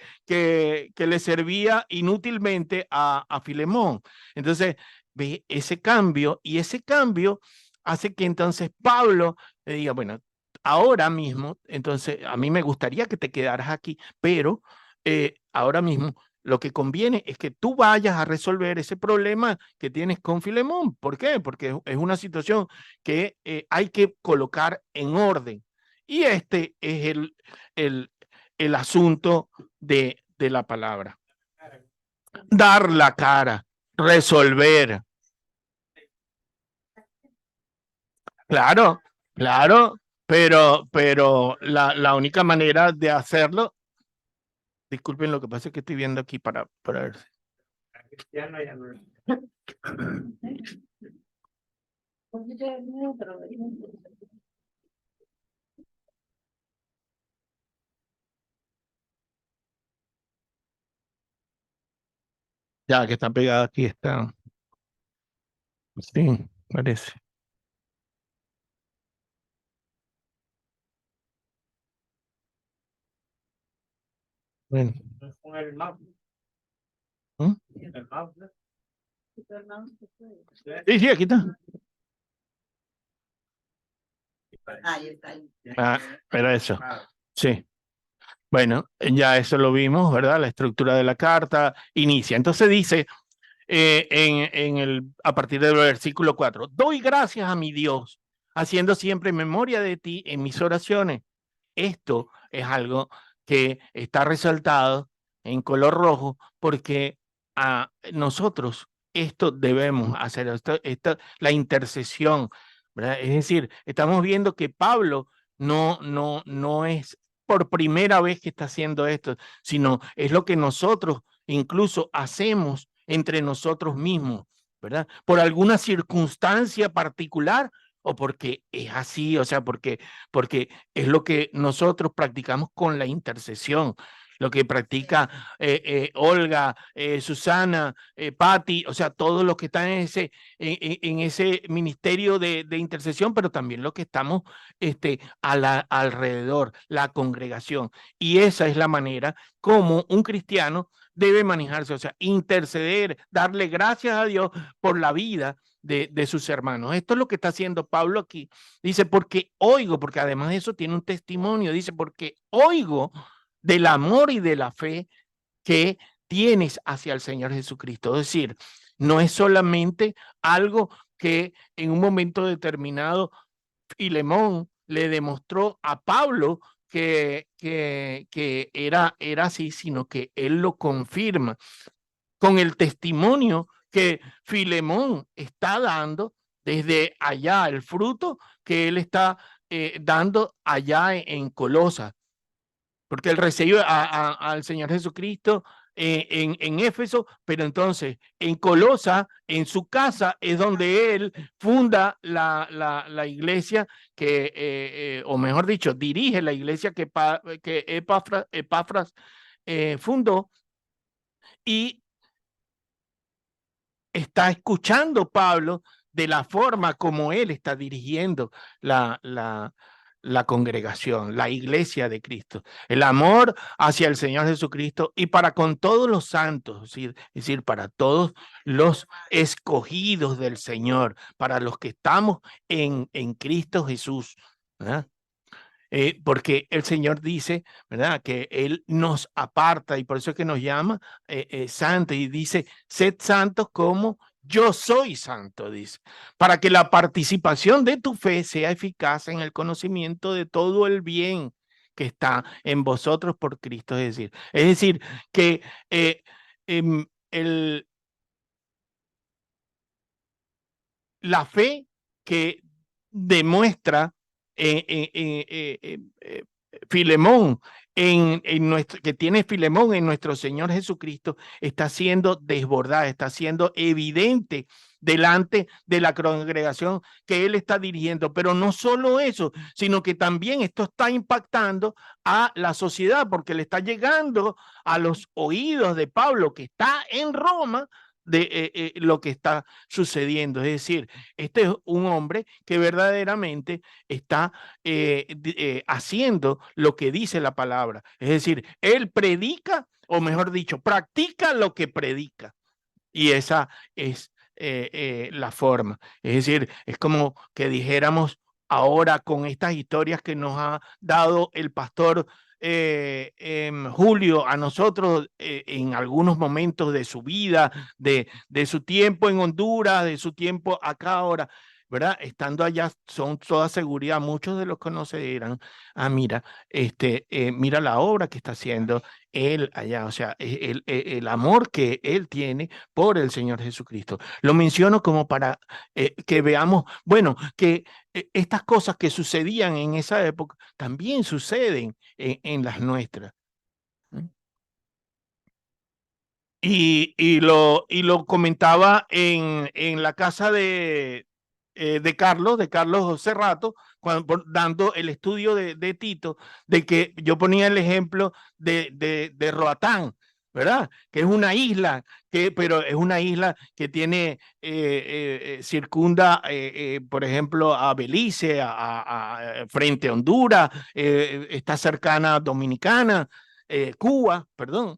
le servía inútilmente a Filemón. Entonces, ve ese cambio, y ese cambio hace que entonces Pablo le diga, bueno, ahora mismo, entonces a mí me gustaría que te quedaras aquí, pero ahora mismo lo que conviene es que tú vayas a resolver ese problema que tienes con Filemón. ¿Por qué? Porque es una situación que hay que colocar en orden. Y este es el asunto de la palabra. Dar la cara, resolver. Claro, claro, pero la única manera de hacerlo, disculpen, lo que pasa es que estoy viendo aquí para ver. Ya que está pegada aquí, está. Sí, parece. Bueno. ¿Mm? Sí, aquí está. Ahí está. Ah, era eso. Sí. Bueno, ya eso lo vimos, ¿verdad? La estructura de la carta inicia. Entonces dice a partir del versículo 4, doy gracias a mi Dios, haciendo siempre memoria de ti en mis oraciones. Esto es algo que está resaltado en color rojo porque a nosotros esto debemos hacer, la intercesión, ¿verdad? Es decir, estamos viendo que Pablo no es por primera vez que está haciendo esto, sino es lo que nosotros incluso hacemos entre nosotros mismos, ¿verdad? Por alguna circunstancia particular o porque es así, o sea, porque es lo que nosotros practicamos con la intercesión, lo que practica Olga, Susana, Patti, o sea, todos los que están en ese ministerio de intercesión, pero también los que estamos alrededor, la congregación. Y esa es la manera como un cristiano debe manejarse, o sea, interceder, darle gracias a Dios por la vida de sus hermanos. Esto es lo que está haciendo Pablo aquí. Dice, porque oigo, porque además de eso tiene un testimonio, dice, porque oigo del amor y de la fe que tienes hacia el Señor Jesucristo. Es decir, no es solamente algo que en un momento determinado Filemón le demostró a Pablo que era así, sino que él lo confirma con el testimonio que Filemón está dando desde allá, el fruto que él está dando allá en Colosas, porque él recibe al Señor Jesucristo en Éfeso, pero entonces en Colosa, en su casa, es donde él funda la iglesia o mejor dicho, dirige la iglesia que Epafras fundó, y está escuchando Pablo de la forma como él está dirigiendo la congregación, la iglesia de Cristo, el amor hacia el Señor Jesucristo y para con todos los santos, es decir, para todos los escogidos del Señor, para los que estamos en Cristo Jesús, ¿verdad? Porque el Señor dice, ¿verdad?, que Él nos aparta y por eso es que nos llama santos, y dice, sed santos como yo soy santo, dice, para que la participación de tu fe sea eficaz en el conocimiento de todo el bien que está en vosotros por Cristo. Es decir que la fe que demuestra Filemón que tiene Filemón en nuestro Señor Jesucristo está siendo desbordada, está siendo evidente delante de la congregación que él está dirigiendo. Pero no solo eso, sino que también esto está impactando a la sociedad, porque le está llegando a los oídos de Pablo, que está en Roma, de lo que está sucediendo. Es decir, este es un hombre que verdaderamente está haciendo lo que dice la palabra. Es decir, él predica, o mejor dicho, practica lo que predica. Y esa es la forma. Es decir, es como que dijéramos ahora con estas historias que nos ha dado el pastor Julio a nosotros en algunos momentos de su vida, de su tiempo en Honduras, de su tiempo acá ahora, ¿verdad? Estando allá, son toda seguridad, muchos de los que no se dirán, mira, mira la obra que está haciendo él allá, o sea, el amor que él tiene por el Señor Jesucristo. Lo menciono como para que veamos, bueno, que estas cosas que sucedían en esa época también suceden en las nuestras. Y lo comentaba en la casa de Carlos Cerrato, dando el estudio de Tito, de que yo ponía el ejemplo de Roatán, ¿verdad? Que es una isla, pero es una isla que tiene, circunda, por ejemplo, a Belice, frente a Honduras, está cercana a Dominicana, Cuba, perdón.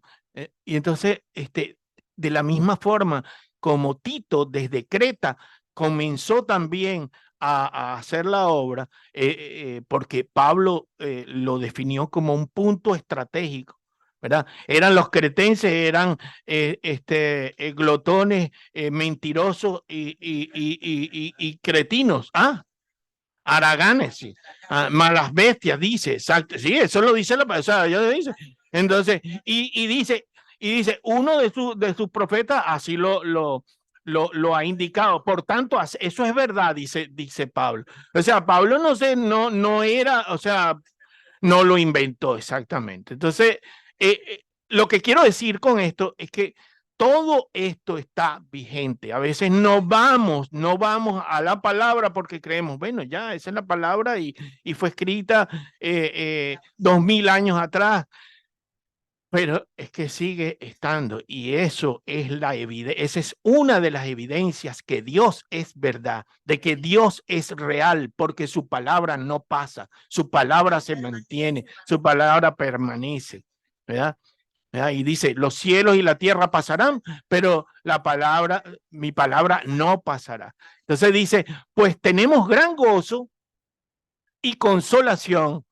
Y entonces, de la misma forma como Tito desde Creta comenzó también a hacer la obra, porque Pablo lo definió como un punto estratégico, ¿verdad? Eran los cretenses, eran glotones, mentirosos y cretinos, haraganes, sí. Malas bestias, dice, exacto, sí, eso lo dice o sea, ya dice. Entonces, y dice, uno de sus profetas así lo ha indicado. Por tanto, eso es verdad, dice Pablo. O sea, Pablo no era, o sea, no lo inventó exactamente. Entonces, lo que quiero decir con esto es que todo esto está vigente. A veces no vamos a la palabra porque creemos, bueno, ya esa es la palabra y fue escrita 2000 años atrás. Pero es que sigue estando, y eso es esa es una de las evidencias que Dios es verdad, de que Dios es real, porque su palabra no pasa, su palabra se mantiene, su palabra permanece, ¿verdad? Y dice, los cielos y la tierra pasarán, pero mi palabra no pasará. Entonces dice, pues tenemos gran gozo y consolación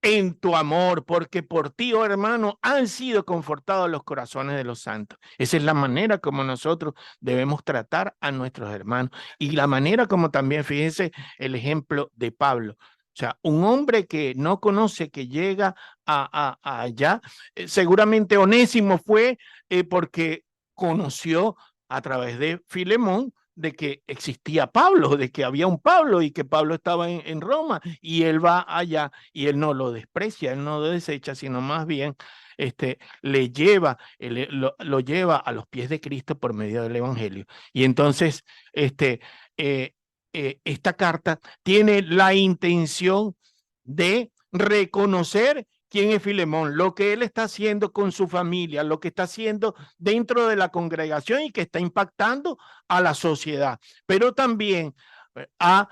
en tu amor, porque por ti, oh hermano, han sido confortados los corazones de los santos. Esa es la manera como nosotros debemos tratar a nuestros hermanos, y la manera como también, fíjense el ejemplo de Pablo. O sea, un hombre que no conoce, que llega allá, seguramente Onésimo fue porque conoció a través de Filemón de que existía Pablo, de que había un Pablo y que Pablo estaba en Roma, y él va allá y él no lo desprecia, él no lo desecha, sino más bien le lleva, lo lleva a los pies de Cristo por medio del Evangelio. Y entonces esta carta tiene la intención de reconocer quién es Filemón, lo que él está haciendo con su familia, lo que está haciendo dentro de la congregación y que está impactando a la sociedad, pero también a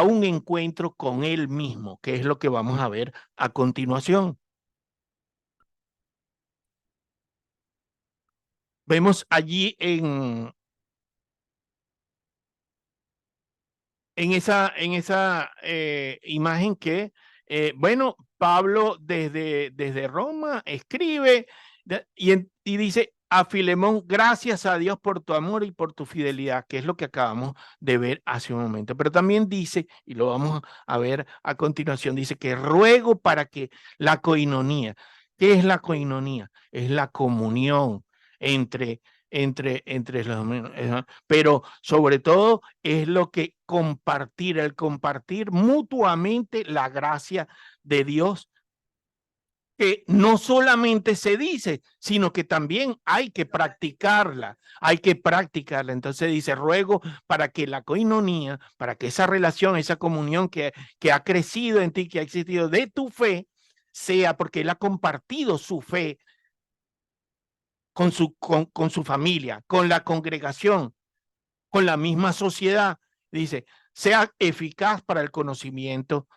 un encuentro con él mismo, que es lo que vamos a ver a continuación. Vemos allí en esa imagen que, bueno, Pablo desde Roma escribe y dice a Filemón, gracias a Dios por tu amor y por tu fidelidad, que es lo que acabamos de ver hace un momento. Pero también dice, y lo vamos a ver a continuación, dice que ruego para que la coinonía. ¿Qué es la coinonía? Es la comunión entre los, pero sobre todo es lo que el compartir mutuamente la gracia de Dios que no solamente se dice, sino que también hay que practicarla, Entonces dice, ruego para que la coinonía, para que esa relación, esa comunión que ha crecido en ti, que ha existido de tu fe, sea porque él ha compartido su fe con su familia, con la congregación, con la misma sociedad. Dice, sea eficaz para el conocimiento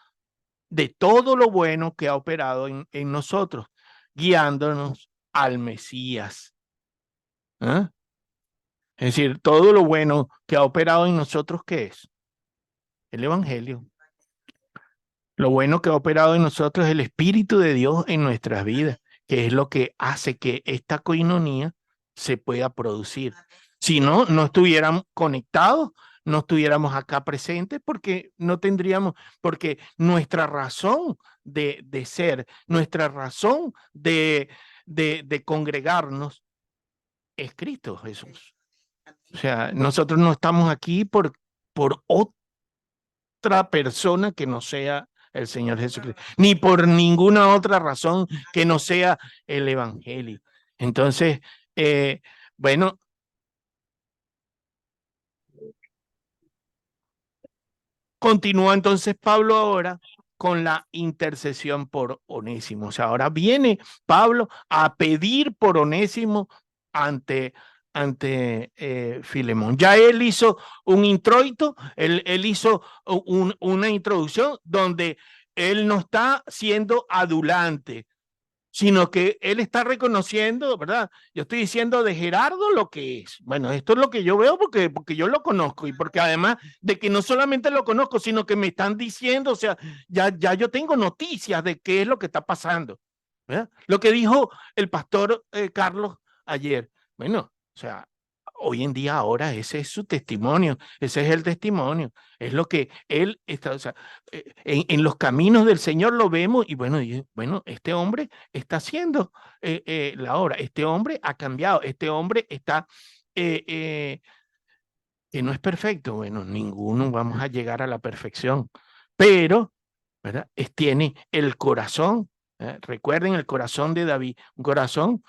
de todo lo bueno que ha operado en nosotros, guiándonos al Mesías. ¿Eh? Es decir, todo lo bueno que ha operado en nosotros, ¿qué es? El Evangelio. Lo bueno que ha operado en nosotros es el Espíritu de Dios en nuestras vidas, que es lo que hace que esta coinonía se pueda producir. Si no, no estuviéramos conectados, no estuviéramos acá presentes, porque no tendríamos, porque nuestra razón de ser, nuestra razón de congregarnos es Cristo Jesús. O sea, nosotros no estamos aquí por otra persona que no sea el Señor Jesucristo, ni por ninguna otra razón que no sea el Evangelio. Entonces, bueno, continúa entonces Pablo ahora con la intercesión por Onésimo. O sea, ahora viene Pablo a pedir por Onésimo ante Filemón. Ya él hizo un introito, él hizo una introducción donde él no está siendo adulante, sino que él está reconociendo, ¿verdad? Yo estoy diciendo de Gerardo lo que es. Bueno, esto es lo que yo veo porque yo lo conozco y porque además de que no solamente lo conozco, sino que me están diciendo, o sea, ya yo tengo noticias de qué es lo que está pasando, ¿verdad? Lo que dijo el pastor Carlos ayer. Bueno, o sea, hoy en día ahora ese es su testimonio, ese es el testimonio, es lo que él está, o sea, en los caminos del Señor lo vemos y bueno, este hombre está haciendo la obra, este hombre ha cambiado, este hombre está, que no es perfecto, bueno, ninguno vamos a llegar a la perfección, pero, ¿verdad? Tiene el corazón. Recuerden el corazón de David, un corazón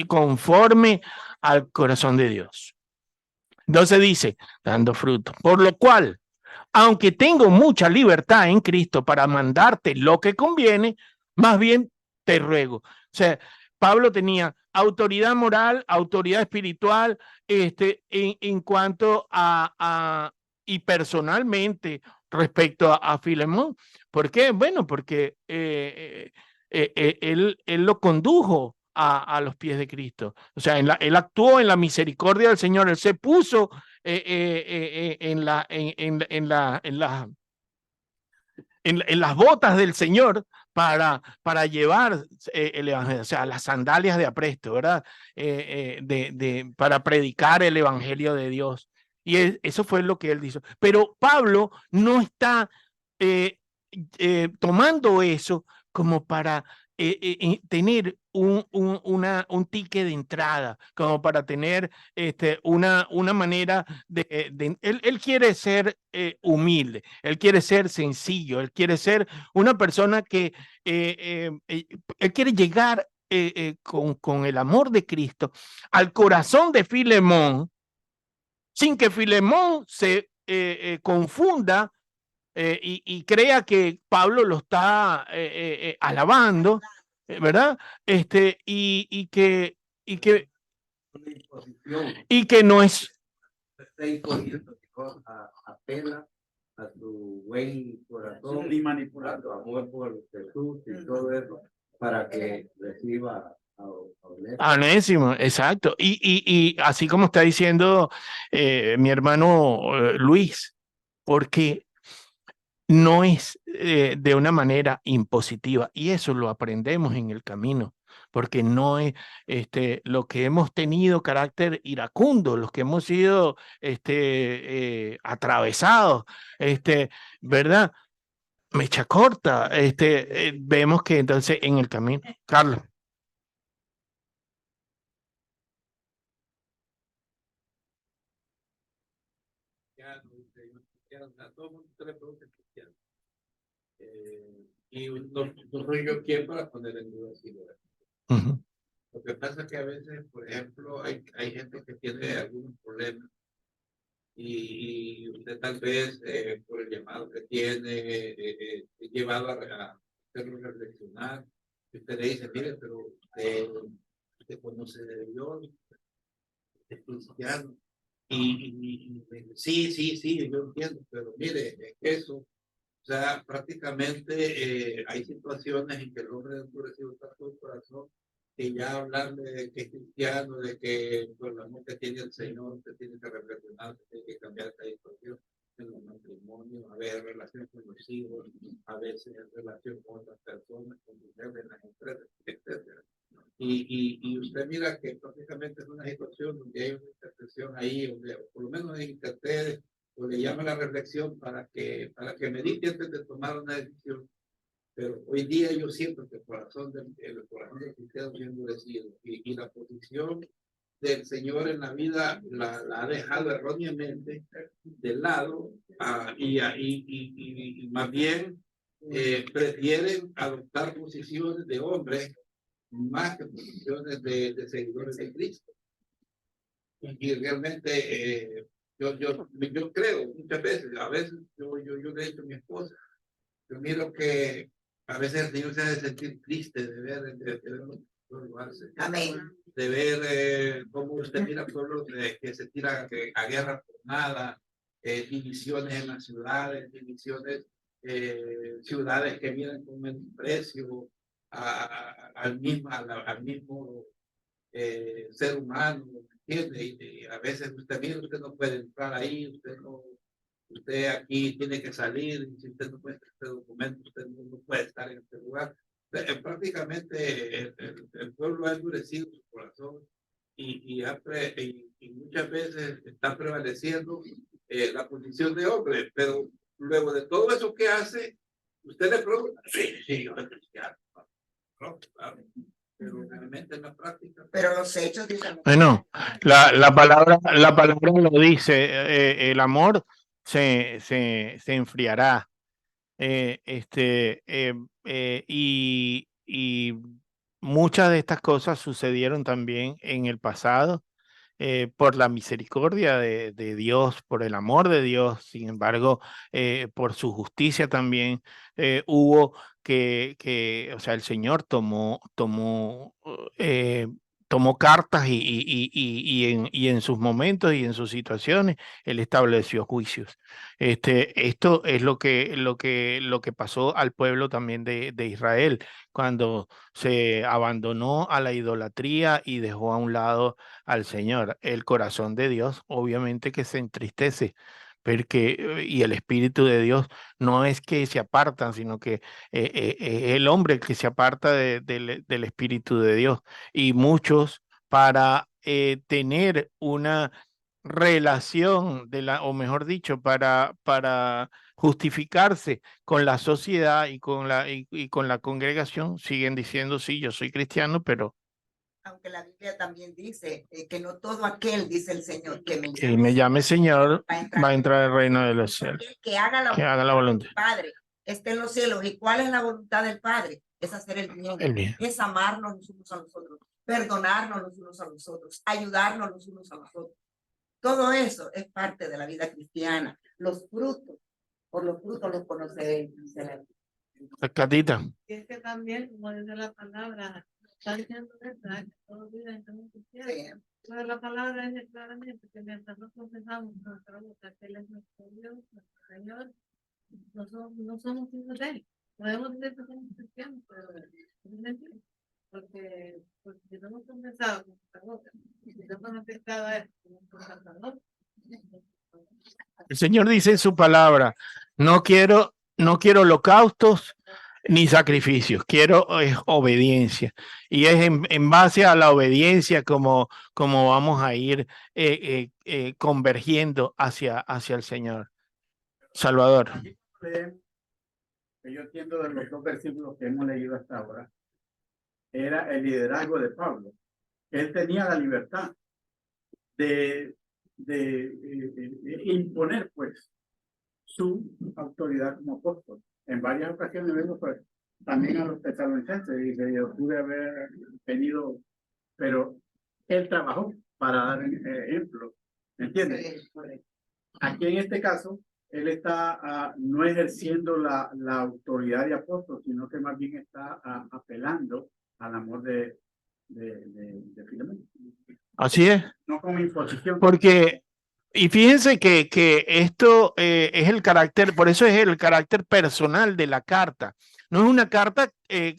conforme al corazón de Dios. Entonces dice, dando fruto, por lo cual, aunque tengo mucha libertad en Cristo para mandarte lo que conviene, más bien te ruego. O sea, Pablo tenía autoridad moral, autoridad espiritual, en cuanto y personalmente respecto a Filemón. ¿Por qué? Bueno, porque él lo condujo a los pies de Cristo. O sea, él actuó en la misericordia del Señor, él se puso en las botas del Señor para llevar el evangelio, o sea, las sandalias de apresto, ¿verdad? Para predicar el evangelio de Dios. Y eso fue lo que él hizo. Pero Pablo no está tomando eso como para tener un ticket de entrada, como para tener una manera él quiere ser humilde, él quiere ser sencillo, él quiere ser una persona que él quiere llegar con el amor de Cristo al corazón de Filemón, sin que Filemón se confunda y crea que Pablo lo está alabando, ¿verdad? Y que no es. Apela a tu buen corazón y manipular tu amor por Jesús y todo eso para que reciba a Onésimo, exacto. Y así como está diciendo mi hermano Luis, porque no es de una manera impositiva y eso lo aprendemos en el camino, porque no es lo que hemos tenido carácter iracundo, los que hemos sido atravesados, ¿verdad? Mecha corta, vemos que entonces en el camino, Carlos. Y no soy yo quien para poner en duda si lo es. Ujú. Lo que pasa es que a veces, por ejemplo, hay gente que tiene algunos problemas y usted tal vez por el llamado que tiene es llevado a hacerlo reflexionar. Y usted le dice, mire, pero usted conoce de Dios, es cristiano. Sí, sí, sí, yo entiendo, pero mire, es que eso, o sea, prácticamente hay situaciones en que el hombre ha endurecido tanto el corazón que ya hablarle de que es cristiano, de que por el amor que tiene el Señor, usted tiene que reflexionar, tiene que cambiar esta situación en los matrimonios, a ver, relación con los hijos, a veces en relación con otras personas, con mujeres en las empresas, etcétera. Y usted mira que prácticamente es una situación donde hay una interpretación ahí, donde por lo menos en internet, o le llama la reflexión para que medite antes de tomar una decisión. Pero hoy día yo siento que el corazón del cristiano se ha endurecido y la posición del Señor en la vida la ha dejado erróneamente de lado y más bien prefieren adoptar posiciones de hombres más que posiciones de seguidores de Cristo. Y realmente yo creo muchas veces, a veces yo le he dicho a mi esposa, yo miro que a veces el Señor se ha de sentir triste de ver Amén. de ver cómo usted mira pueblos que se tiran a guerra por nada, divisiones en las ciudades, ciudades que miran con menosprecio al mismo ser humano, ¿entiende? Y a veces usted mira, usted no puede entrar ahí, usted aquí tiene que salir, y si usted no puede este documento, usted no puede estar en este lugar. Prácticamente el pueblo ha endurecido su corazón y muchas veces está prevaleciendo la posición de hombre, pero luego de todo eso que hace, usted le pregunta, sí, yo soy cristiano. No, claro. Pero realmente en la práctica. Pero los hechos dicen. Bueno, la palabra lo dice, el amor se enfriará. Y muchas de estas cosas sucedieron también en el pasado por la misericordia de Dios, por el amor de Dios. Sin embargo, por su justicia también hubo o sea, el Señor tomó cartas y en sus momentos y en sus situaciones, Él estableció juicios. Esto es lo que pasó al pueblo también de Israel, cuando se abandonó a la idolatría y dejó a un lado al Señor. El corazón de Dios obviamente que se entristece, y el Espíritu de Dios no es que se apartan, sino que el hombre el que se aparta del Espíritu de Dios. Y muchos para tener una relación o mejor dicho, para justificarse con la sociedad y con la congregación, siguen diciendo, sí, yo soy cristiano, pero Aunque la Biblia también dice que no todo aquel, dice el Señor, que me llame Señor, va a entrar al reino de los cielos. Que haga la voluntad del Padre, esté en los cielos. ¿Y cuál es la voluntad del Padre? Es hacer el bien, es amarnos los unos a los otros, perdonarnos los unos a los otros, ayudarnos los unos a los otros. Todo eso es parte de la vida cristiana. Los frutos, por los frutos los conoceréis. Catita. Y es que también, como dice la palabra, está diciendo que todos viven como cristianos. Pero la palabra dice claramente que mientras no confesamos nuestra boca que Él es nuestro Dios, nuestro Señor, no somos hijos de Él. Podemos decir que somos cristianos, pero es mentira. Porque si no hemos confesado con nuestra boca, y si no hemos aceptado a Él como nuestro Salvador, el Señor dice en su palabra, no quiero holocaustos ni sacrificios, quiero obediencia. Y es en base a la obediencia como vamos a ir convergiendo hacia el Señor. Salvador. Que yo entiendo de los dos versículos que hemos leído hasta ahora, era el liderazgo de Pablo. Él tenía la libertad de imponer pues su autoridad como apóstol. En varias ocasiones vemos pues también a los tesalonicenses, dice, yo pude haber venido, pero él trabajó para dar ejemplo, ¿me entiendes? Aquí en este caso, él está no ejerciendo la autoridad de apóstol, sino que más bien está apelando al amor de Filemón. Así es. No como imposición. Porque, y fíjense que esto es el carácter, por eso es el carácter personal de la carta. No es una carta,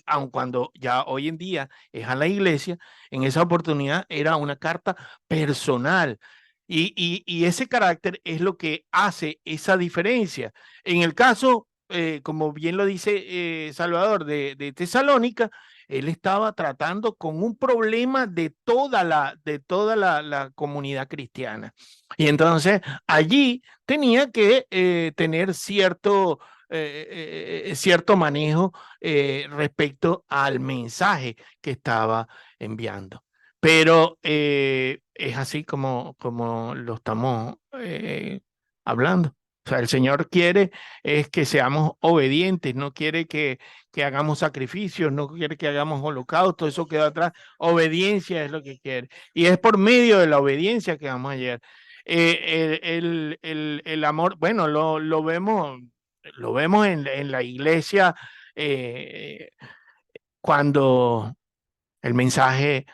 aun cuando ya hoy en día es a la iglesia, en esa oportunidad era una carta personal. Y ese carácter es lo que hace esa diferencia. En el caso, como bien lo dice Salvador, de Tesalónica, él estaba tratando con un problema de toda la comunidad cristiana. Y entonces allí tenía que tener cierto manejo respecto al mensaje que estaba enviando. Pero es así como lo estamos hablando. O sea, el Señor quiere es que seamos obedientes, no quiere que hagamos sacrificios, no quiere que hagamos holocausto, eso queda atrás. Obediencia es lo que quiere. Y es por medio de la obediencia que vamos a llegar. El amor, bueno, lo vemos en la iglesia cuando el mensaje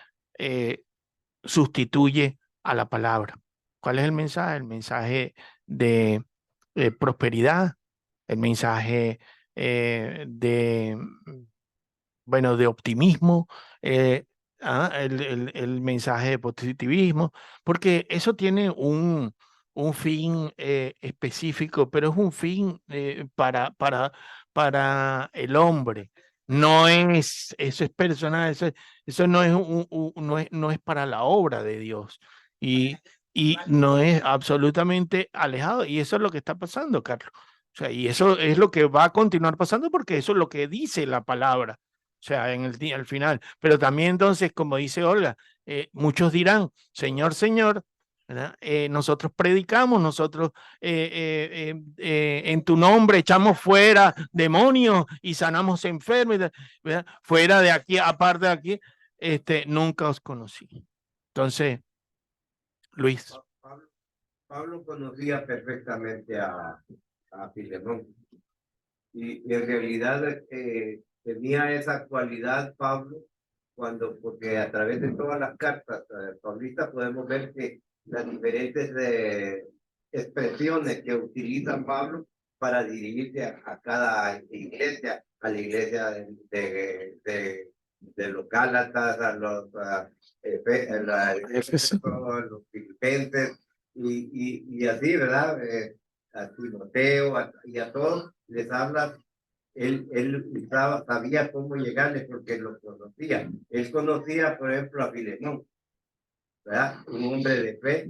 sustituye a la palabra. ¿Cuál es el mensaje? El mensaje de prosperidad, el mensaje de optimismo, el mensaje de positivismo, porque eso tiene un fin específico, pero es un fin para el hombre. Eso es personal, eso no es, no es para la obra de Dios. Y no es absolutamente alejado. Y eso es lo que está pasando, Carlos. O sea, y eso es lo que va a continuar pasando porque eso es lo que dice la palabra. O sea, al final. Pero también entonces, como dice Olga, muchos dirán, Señor, Señor, nosotros predicamos, nosotros en tu nombre echamos fuera demonios y sanamos enfermos, ¿verdad? Fuera de aquí, aparte de aquí, nunca os conocí. Entonces, Luis. Pablo conocía perfectamente a Filemón y en realidad tenía esa cualidad Pablo porque a través de todas las cartas paulistas podemos ver que las diferentes expresiones que utiliza Pablo para dirigirse a cada iglesia, a la iglesia de los Gálatas, a los filipenses y así, ¿verdad? A Timoteo y a todos les habla. Él sabía cómo llegarles porque lo conocía. Él conocía, por ejemplo, a Filemón, ¿verdad? Un hombre de fe,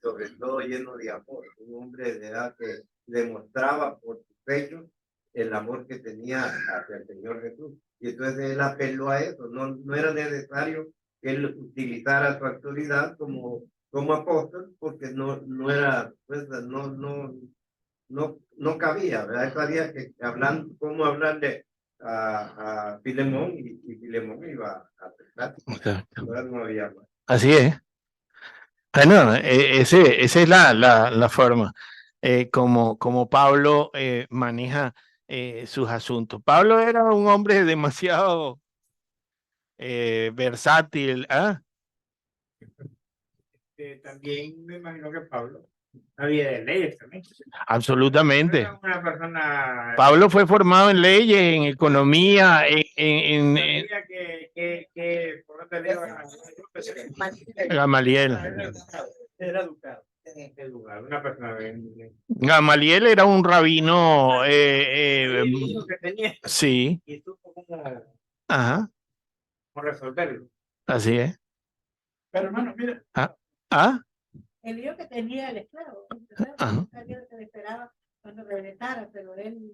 sobre todo lleno de amor, un hombre de edad que demostraba por su pecho el amor que tenía hacia el Señor Jesús. Y entonces él apeló a eso. No era necesario que él utilizara su autoridad como apóstol, porque no era, pues, no cabía, ¿verdad? Él sabía que cómo hablarle a Filemón y Filemón iba a aceptar. No había más. Así es. Bueno, esa es la forma como Pablo maneja sus asuntos. Pablo era un hombre demasiado versátil. ¿Ah? También me imagino que Pablo había de leyes también. Absolutamente. Era una persona. Pablo fue formado en leyes, en economía, Gamaliel. Era educado. Una persona. Gamaliel era un rabino. Sí. Y supo cómo resolverlo. Así es. Pero hermano, mira. El lío que tenía el esclavo, que le esperaba cuando regresara, pero él,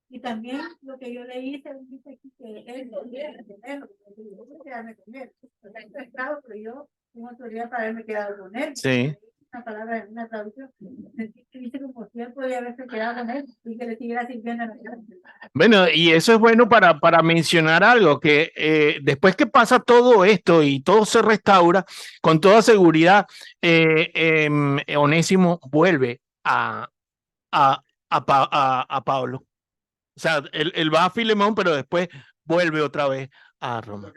y también lo que yo le hice, dice aquí que él no quería retenerlo, quedarme con él, esclavo, pero yo tengo autoridad para haberme quedado con él. Sí. Una palabra, una traducción, dice como Y él podía haberse quedado con él y que le siguiera sirviendo en la casa. Bueno, y eso es bueno para mencionar algo, que después que pasa todo esto y todo se restaura, con toda seguridad, Onésimo vuelve a Pablo. O sea, él va a Filemón, pero después vuelve otra vez a Roma.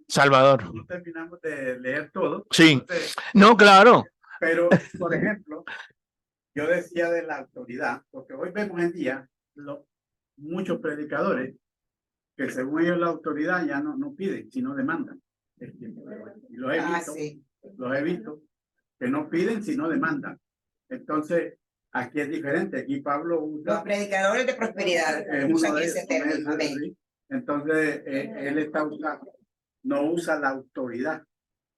Salvador. No terminamos de leer todo. Sí. Entonces, No, claro. pero, por ejemplo, yo decía de la autoridad, porque hoy vemos en día muchos predicadores que según ellos la autoridad ya no piden, sino demandan. Y los he visto, que no piden, sino demandan. Entonces, aquí es diferente. Aquí Pablo usa... Los predicadores de prosperidad usan ese término. ¿Sí? Entonces, él está usando, no usa la autoridad,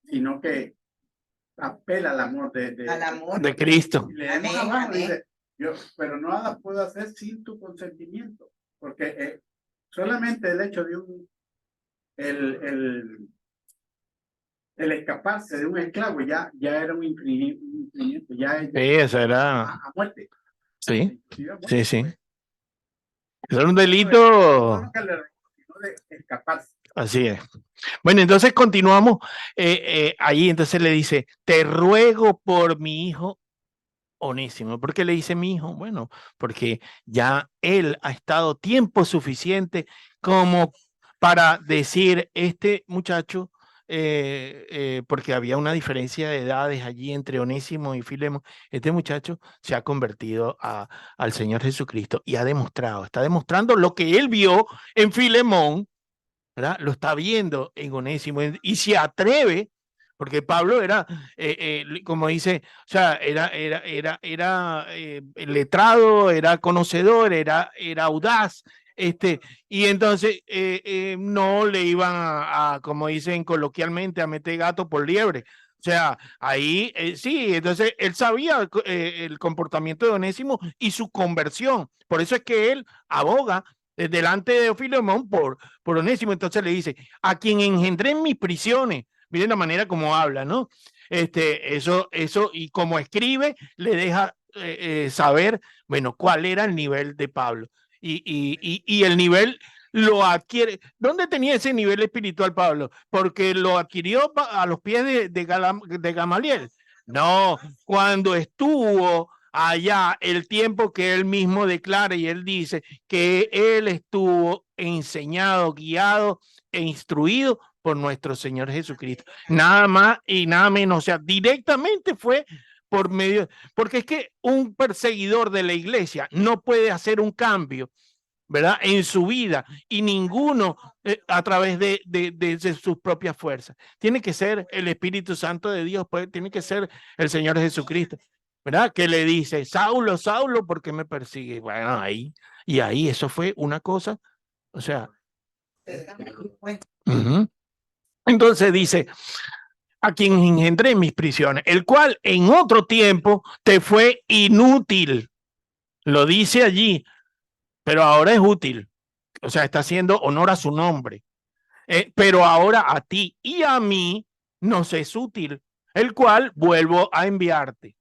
sino que apela al amor de Cristo. Amén, amén. Dice, pero nada puedo hacer sin tu consentimiento, porque solamente el hecho de el escaparse de un esclavo ya era un infringimiento, eso era a muerte. Sí, sí. Es un delito. De escaparse. Así es. Bueno, entonces continuamos ahí. Entonces le dice, te ruego por mi hijo Onésimo. ¿Por qué le dice mi hijo? Bueno, porque ya él ha estado tiempo suficiente como para decir, este muchacho, porque había una diferencia de edades allí entre Onésimo y Filemón, este muchacho se ha convertido al Señor Jesucristo y está demostrando lo que él vio en Filemón, ¿verdad? Lo está viendo en Onésimo y se atreve, porque Pablo era, como dice, o sea, era letrado, era conocedor, era audaz, y entonces no le iban como dicen coloquialmente, a meter gato por liebre. O sea, ahí sí, entonces él sabía el comportamiento de Onésimo y su conversión. Por eso es que él aboga delante de Filemón por Onésimo. Entonces le dice, a quien engendré en mis prisiones. Miren la manera como habla, ¿no? Eso, y como escribe, le deja saber, bueno, cuál era el nivel de Pablo. Y el nivel lo adquiere. ¿Dónde tenía ese nivel espiritual Pablo? Porque lo adquirió a los pies de Gamaliel. No, cuando estuvo allá, el tiempo que él mismo declara, y él dice que él estuvo enseñado, guiado e instruido por nuestro Señor Jesucristo. Nada más y nada menos, o sea, directamente fue por medio, porque es que un perseguidor de la iglesia no puede hacer un cambio, ¿verdad?, en su vida, y ninguno a través de sus propias fuerzas. Tiene que ser el Espíritu Santo de Dios, pues, tiene que ser el Señor Jesucristo, ¿verdad?, que le dice, Saulo, Saulo, ¿por qué me persigue? Bueno, ahí eso fue una cosa, o sea. Entonces dice, a quien engendré en mis prisiones, el cual en otro tiempo te fue inútil. Lo dice allí, pero ahora es útil. O sea, está haciendo honor a su nombre. Pero ahora a ti y a mí nos es útil, el cual vuelvo a enviarte.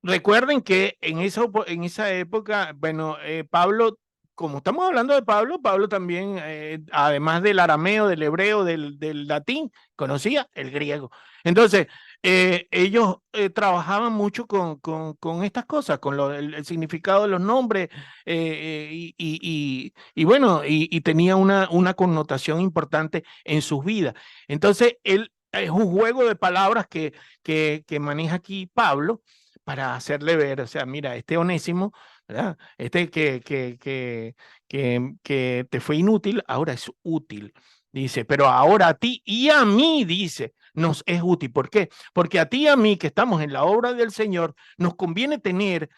Recuerden que en esa época, bueno, Pablo, como estamos hablando de Pablo, Pablo también, además del arameo, del hebreo, del latín, conocía el griego. Entonces, ellos trabajaban mucho con estas cosas, con el significado de los nombres, y bueno, y tenía una connotación importante en sus vidas. Entonces, es un juego de palabras que maneja aquí Pablo para hacerle ver, o sea, mira, este Onésimo, ¿verdad?, que te fue inútil, ahora es útil. Dice, pero ahora a ti y a mí, dice, nos es útil. ¿Por qué? Porque a ti y a mí, que estamos en la obra del Señor, nos conviene tener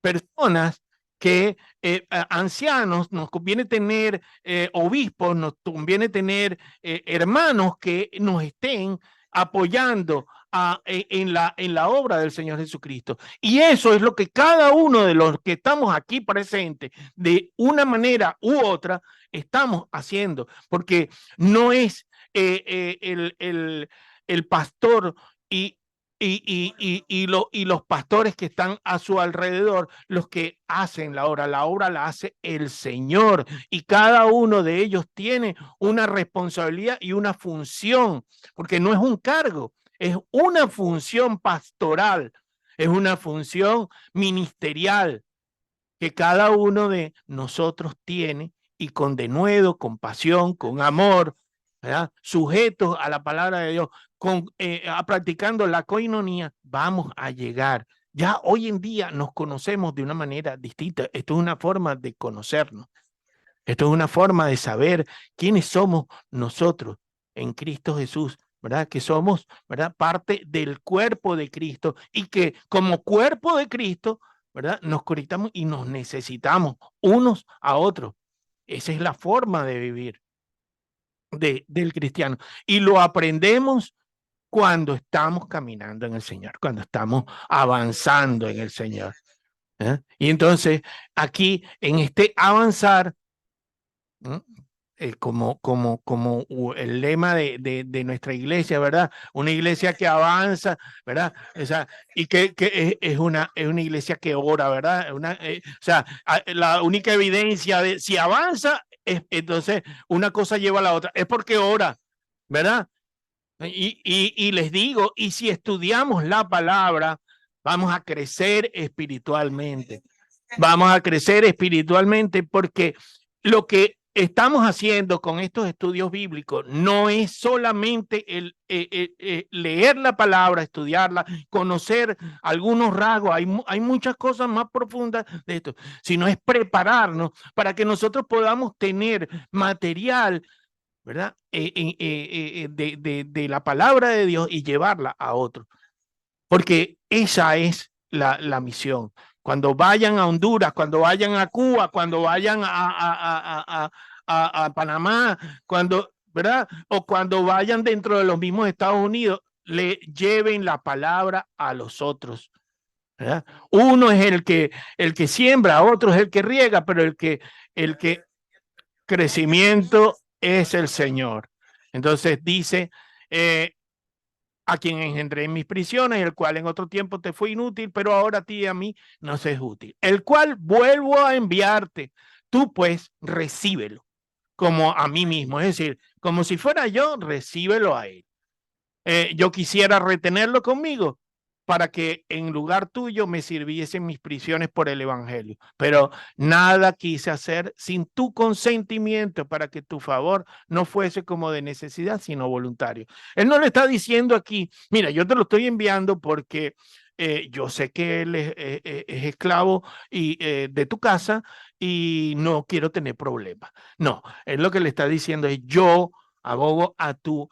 personas que, ancianos, nos conviene tener obispos, nos conviene tener hermanos que nos estén apoyando en la obra del Señor Jesucristo. Y eso es lo que cada uno de los que estamos aquí presentes, de una manera u otra, estamos haciendo, porque no es el pastor y y los pastores que están a su alrededor, los que hacen la obra la hace el Señor, y cada uno de ellos tiene una responsabilidad y una función, porque no es un cargo, es una función pastoral, es una función ministerial que cada uno de nosotros tiene, y con denuedo, con pasión, con amor, ¿verdad? Sujetos a la palabra de Dios, practicando la coinonía, vamos a llegar. Ya hoy en día nos conocemos de una manera distinta. Esto es una forma de conocernos. Esto es una forma de saber quiénes somos nosotros en Cristo Jesús, ¿verdad? Que somos, ¿verdad?, parte del cuerpo de Cristo, y que como cuerpo de Cristo, ¿verdad?, nos conectamos y nos necesitamos unos a otros. Esa es la forma de vivir del cristiano. Y lo aprendemos cuando estamos caminando en el Señor, cuando estamos avanzando en el Señor. Y entonces, aquí, en este avanzar, como el lema de nuestra iglesia, ¿verdad? Una iglesia que avanza, ¿verdad? O sea, y que es una iglesia que ora, ¿verdad? O sea, la única evidencia de si avanza, entonces una cosa lleva a la otra, es porque ora, ¿verdad? Y les digo, y si estudiamos la palabra, vamos a crecer espiritualmente. Vamos a crecer espiritualmente, porque lo que estamos haciendo con estos estudios bíblicos no es solamente el leer la palabra, estudiarla, conocer algunos rasgos. Hay muchas cosas más profundas de esto, sino es prepararnos para que nosotros podamos tener material, ¿verdad?, de la palabra de Dios, y llevarla a otros, porque esa es la misión. Cuando vayan a Honduras, cuando vayan a Cuba, cuando vayan a Panamá, ¿verdad?, o cuando vayan dentro de los mismos Estados Unidos, le lleven la palabra a los otros, ¿verdad? Uno es el que siembra, otro es el que riega, pero el que crecimiento es el Señor. Entonces dice, a quien engendré en mis prisiones, el cual en otro tiempo te fue inútil, pero ahora a ti y a mí nos es útil, el cual vuelvo a enviarte. Tú pues recíbelo como a mí mismo, es decir, como si fuera yo, recíbelo a él. Yo quisiera retenerlo conmigo, para que en lugar tuyo me sirviesen mis prisiones por el evangelio, pero nada quise hacer sin tu consentimiento, para que tu favor no fuese como de necesidad, sino voluntario. Él no le está diciendo aquí, mira, yo te lo estoy enviando porque yo sé que él es esclavo de tu casa, y no quiero tener problemas. No, él lo que le está diciendo es: yo abogo a tu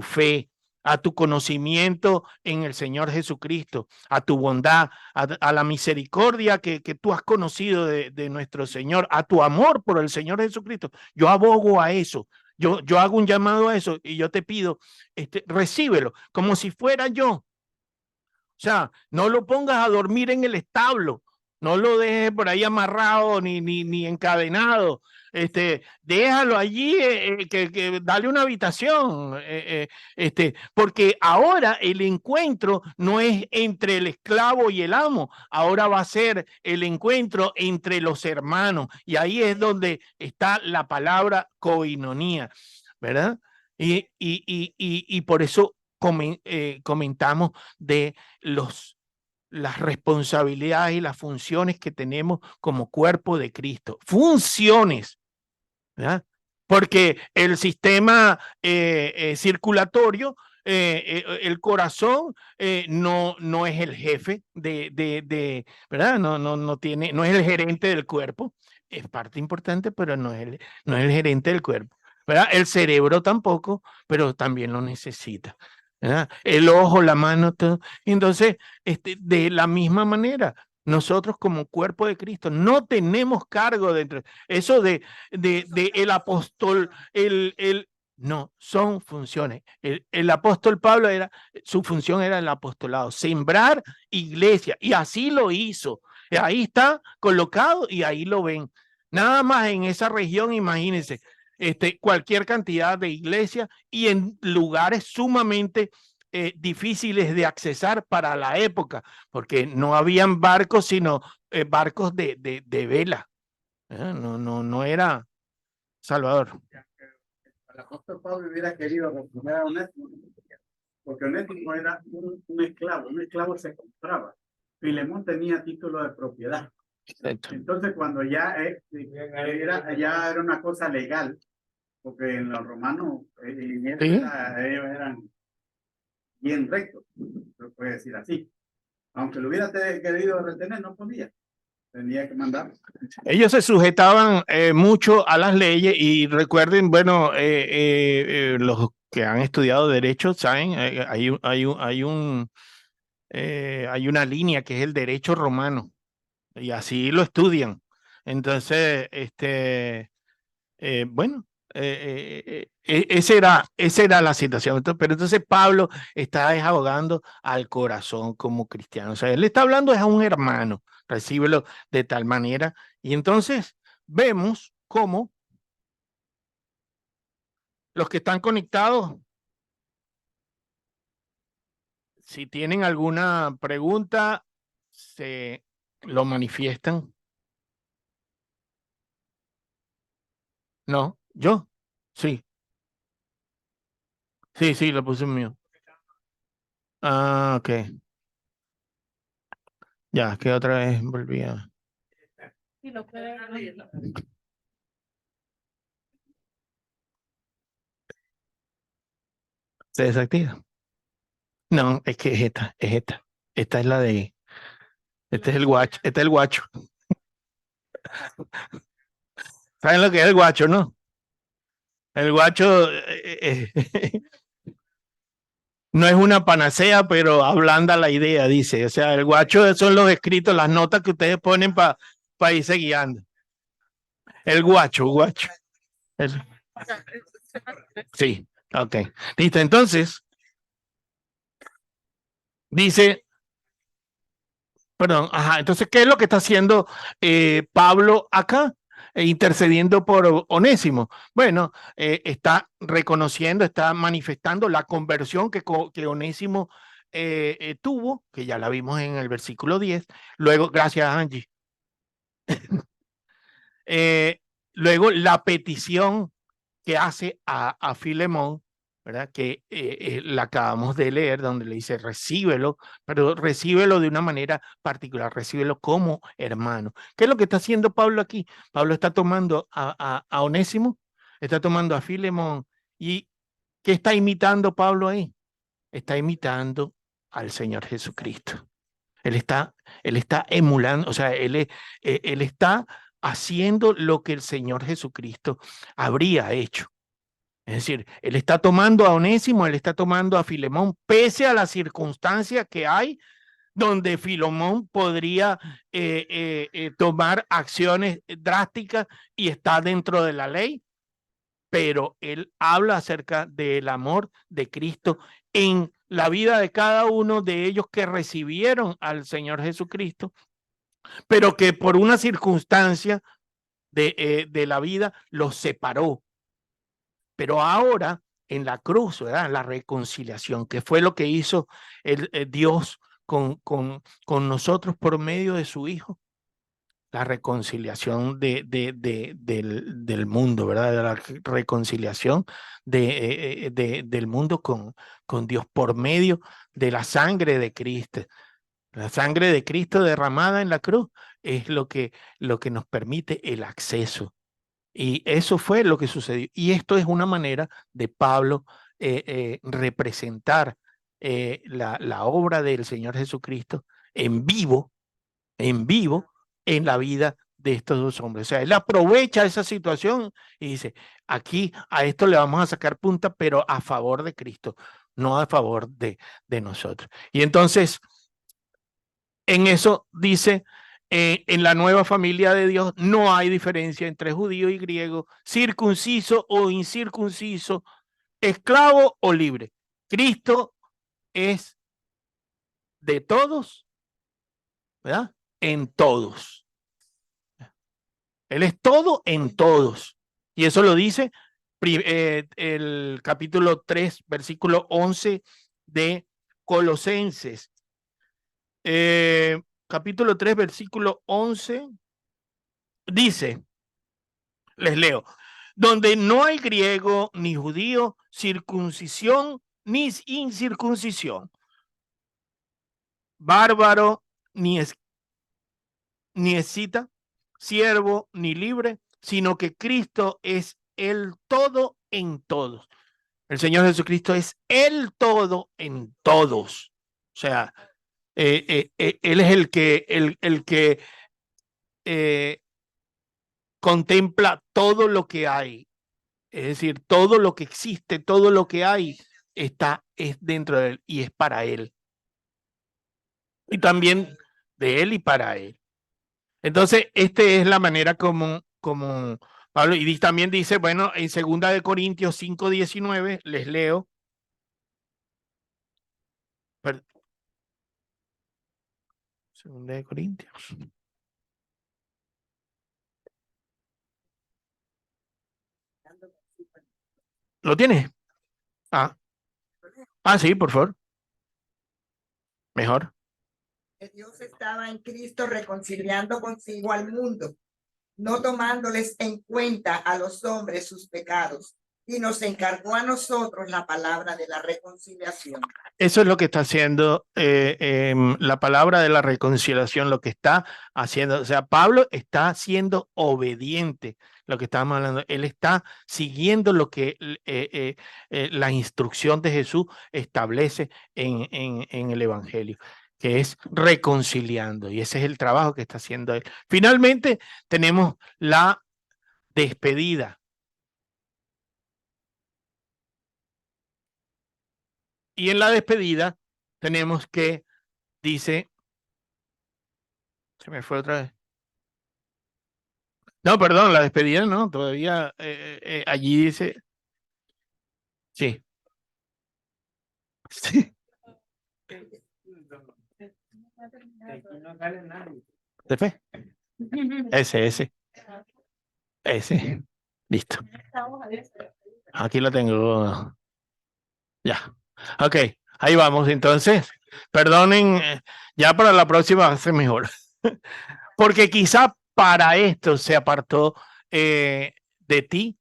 fe, a tu conocimiento en el Señor Jesucristo, a tu bondad, a la misericordia que tú has conocido de nuestro Señor, a tu amor por el Señor Jesucristo. Yo abogo a eso. Yo hago un llamado a eso, y yo te pido, recíbelo como si fuera yo. O sea, no lo pongas a dormir en el establo, no lo dejes por ahí amarrado ni encadenado. Déjalo allí, que dale una habitación, porque ahora el encuentro no es entre el esclavo y el amo, ahora va a ser el encuentro entre los hermanos, y ahí es donde está la palabra koinonía, ¿verdad? Y por eso comentamos de las responsabilidades y las funciones que tenemos como cuerpo de Cristo. Funciones, ¿verdad? Porque el sistema circulatorio, el corazón, no es el jefe ¿verdad? No es el gerente del cuerpo. Es parte importante, pero no es el gerente del cuerpo, ¿verdad? El cerebro tampoco, pero también lo necesita, ¿verdad? El ojo, la mano, todo. Entonces, de la misma manera, nosotros como cuerpo de Cristo no tenemos cargo dentro. Eso de el apóstol, no, son funciones. El apóstol Pablo su función era el apostolado, sembrar iglesia, y así lo hizo. Ahí está colocado y ahí lo ven. Nada más en esa región, imagínense, cualquier cantidad de iglesias, y en lugares sumamente difíciles de accesar para la época, porque no habían barcos, sino barcos de vela. No era Salvador. El apóstol Pablo hubiera querido refugiar a Onésimo, porque Onésimo era un esclavo se compraba. Filemón tenía título de propiedad. Exacto. Entonces, cuando ya era una cosa legal, porque en los romanos ellos eran bien rectos, se puede decir así. Aunque lo hubiera querido retener, no podía. Tenía que mandar. Ellos se sujetaban mucho a las leyes y recuerden, bueno, los que han estudiado derecho saben, hay una línea que es el derecho romano y así lo estudian. Entonces, bueno, esa era la situación. Pero entonces Pablo está abogando al corazón como cristiano. O sea, él está hablando es a un hermano, recíbelo de tal manera. Y entonces vemos cómo los que están conectados, si tienen alguna pregunta, se lo manifiestan. No, yo, sí. Sí, lo puse en mío. Ah, ok. Ya, que otra vez volví a... Sí, lo puede abrir. ¿Se desactiva? No, es que es esta. Esta es la de... Este es el guacho, ¿Saben lo que es el guacho, no? El guacho no es una panacea, pero ablanda la idea, dice. O sea, el guacho son los escritos, las notas que ustedes ponen para irse guiando. El guacho. Sí, ok. Listo, entonces, dice, perdón, entonces, ¿qué es lo que está haciendo Pablo acá? Intercediendo por Onésimo. Bueno, está reconociendo, está manifestando la conversión que Onésimo tuvo, que ya la vimos en el versículo 10. Luego, gracias Angie. Luego, la petición que hace a Filemón, ¿verdad? Que la acabamos de leer, donde le dice, recíbelo, pero recíbelo de una manera particular, recíbelo como hermano. ¿Qué es lo que está haciendo Pablo aquí? Pablo está tomando a Onésimo, está tomando a Filemón, y ¿qué está imitando Pablo ahí? Está imitando al Señor Jesucristo. Él está emulando, o sea, él está haciendo lo que el Señor Jesucristo habría hecho. Es decir, él está tomando a Onésimo, él está tomando a Filemón, pese a la circunstancia que hay, donde Filemón podría tomar acciones drásticas y está dentro de la ley, pero él habla acerca del amor de Cristo en la vida de cada uno de ellos que recibieron al Señor Jesucristo, pero que por una circunstancia de la vida los separó. Pero ahora en la cruz, ¿verdad? La reconciliación, que fue lo que hizo Dios con nosotros por medio de su Hijo. La reconciliación del mundo, ¿verdad? De la reconciliación del mundo con Dios por medio de la sangre de Cristo. La sangre de Cristo derramada en la cruz es lo que nos permite el acceso. Y eso fue lo que sucedió. Y esto es una manera de Pablo representar la obra del Señor Jesucristo en vivo en la vida de estos dos hombres. O sea, él aprovecha esa situación y dice, aquí a esto le vamos a sacar punta, pero a favor de Cristo, no a favor de nosotros. Y entonces, en eso dice, en la nueva familia de Dios no hay diferencia entre judío y griego, circunciso o incircunciso, esclavo o libre. Cristo es de todos, ¿verdad? En todos. Él es todo en todos. Y eso lo dice el capítulo 3, versículo 11 de Colosenses. Capítulo 3, versículo 11. Dice, les leo, donde no hay griego ni judío, circuncisión ni incircuncisión, bárbaro ni escita, siervo ni libre, sino que Cristo es el todo en todos. El Señor Jesucristo es el todo en todos. O sea, Él es el que contempla todo lo que hay. Es decir, todo lo que existe, todo lo que hay es dentro de Él y es para Él. Y también de Él y para Él. Entonces, esta es la manera como Pablo, y también dice, bueno, en 2 de Corintios 5:19, les leo. Segunda de Corintios. ¿Lo tienes? Sí, por favor. Mejor. Que Dios estaba en Cristo reconciliando consigo al mundo, no tomándoles en cuenta a los hombres sus pecados, y nos encargó a nosotros la palabra de la reconciliación. Eso es lo que está haciendo la palabra de la reconciliación, lo que está haciendo. O sea, Pablo está siendo obediente, lo que estábamos hablando. Él está siguiendo lo que la instrucción de Jesús establece en el Evangelio, que es reconciliando. Y ese es el trabajo que está haciendo él. Finalmente, tenemos la despedida. Y en la despedida tenemos que, dice, se me fue otra vez. No, perdón, la despedida no, todavía allí dice, sí. Sí. ¿De fe? Ese. Listo. Aquí lo tengo. Ya. Ok, ahí vamos. Entonces, perdonen, ya para la próxima va a ser mejor. Porque quizá para esto se apartó de ti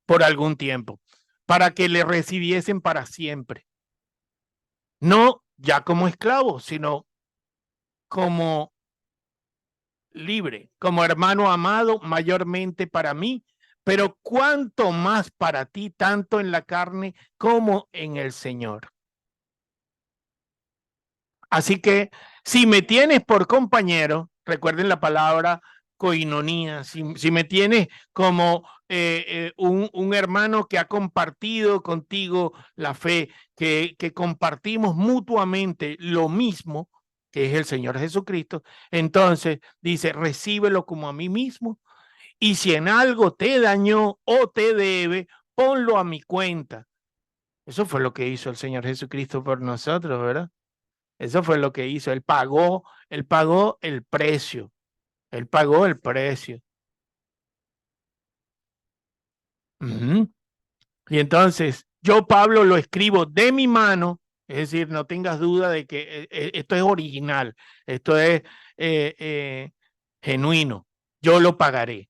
por algún tiempo, para que le recibiesen para siempre. No ya como esclavo, sino como libre, como hermano amado, mayormente para mí, pero cuánto más para ti, tanto en la carne como en el Señor. Así que si me tienes por compañero, recuerden la palabra coinonía, si me tienes como un hermano que ha compartido contigo la fe, que compartimos mutuamente lo mismo, que es el Señor Jesucristo, entonces dice, recíbelo como a mí mismo, y si en algo te dañó o te debe, ponlo a mi cuenta. Eso fue lo que hizo el Señor Jesucristo por nosotros, ¿verdad? Eso fue lo que hizo. Él pagó el precio. Él pagó el precio. Y entonces, yo, Pablo, lo escribo de mi mano, es decir, no tengas duda de que esto es original, esto es genuino. Yo lo pagaré,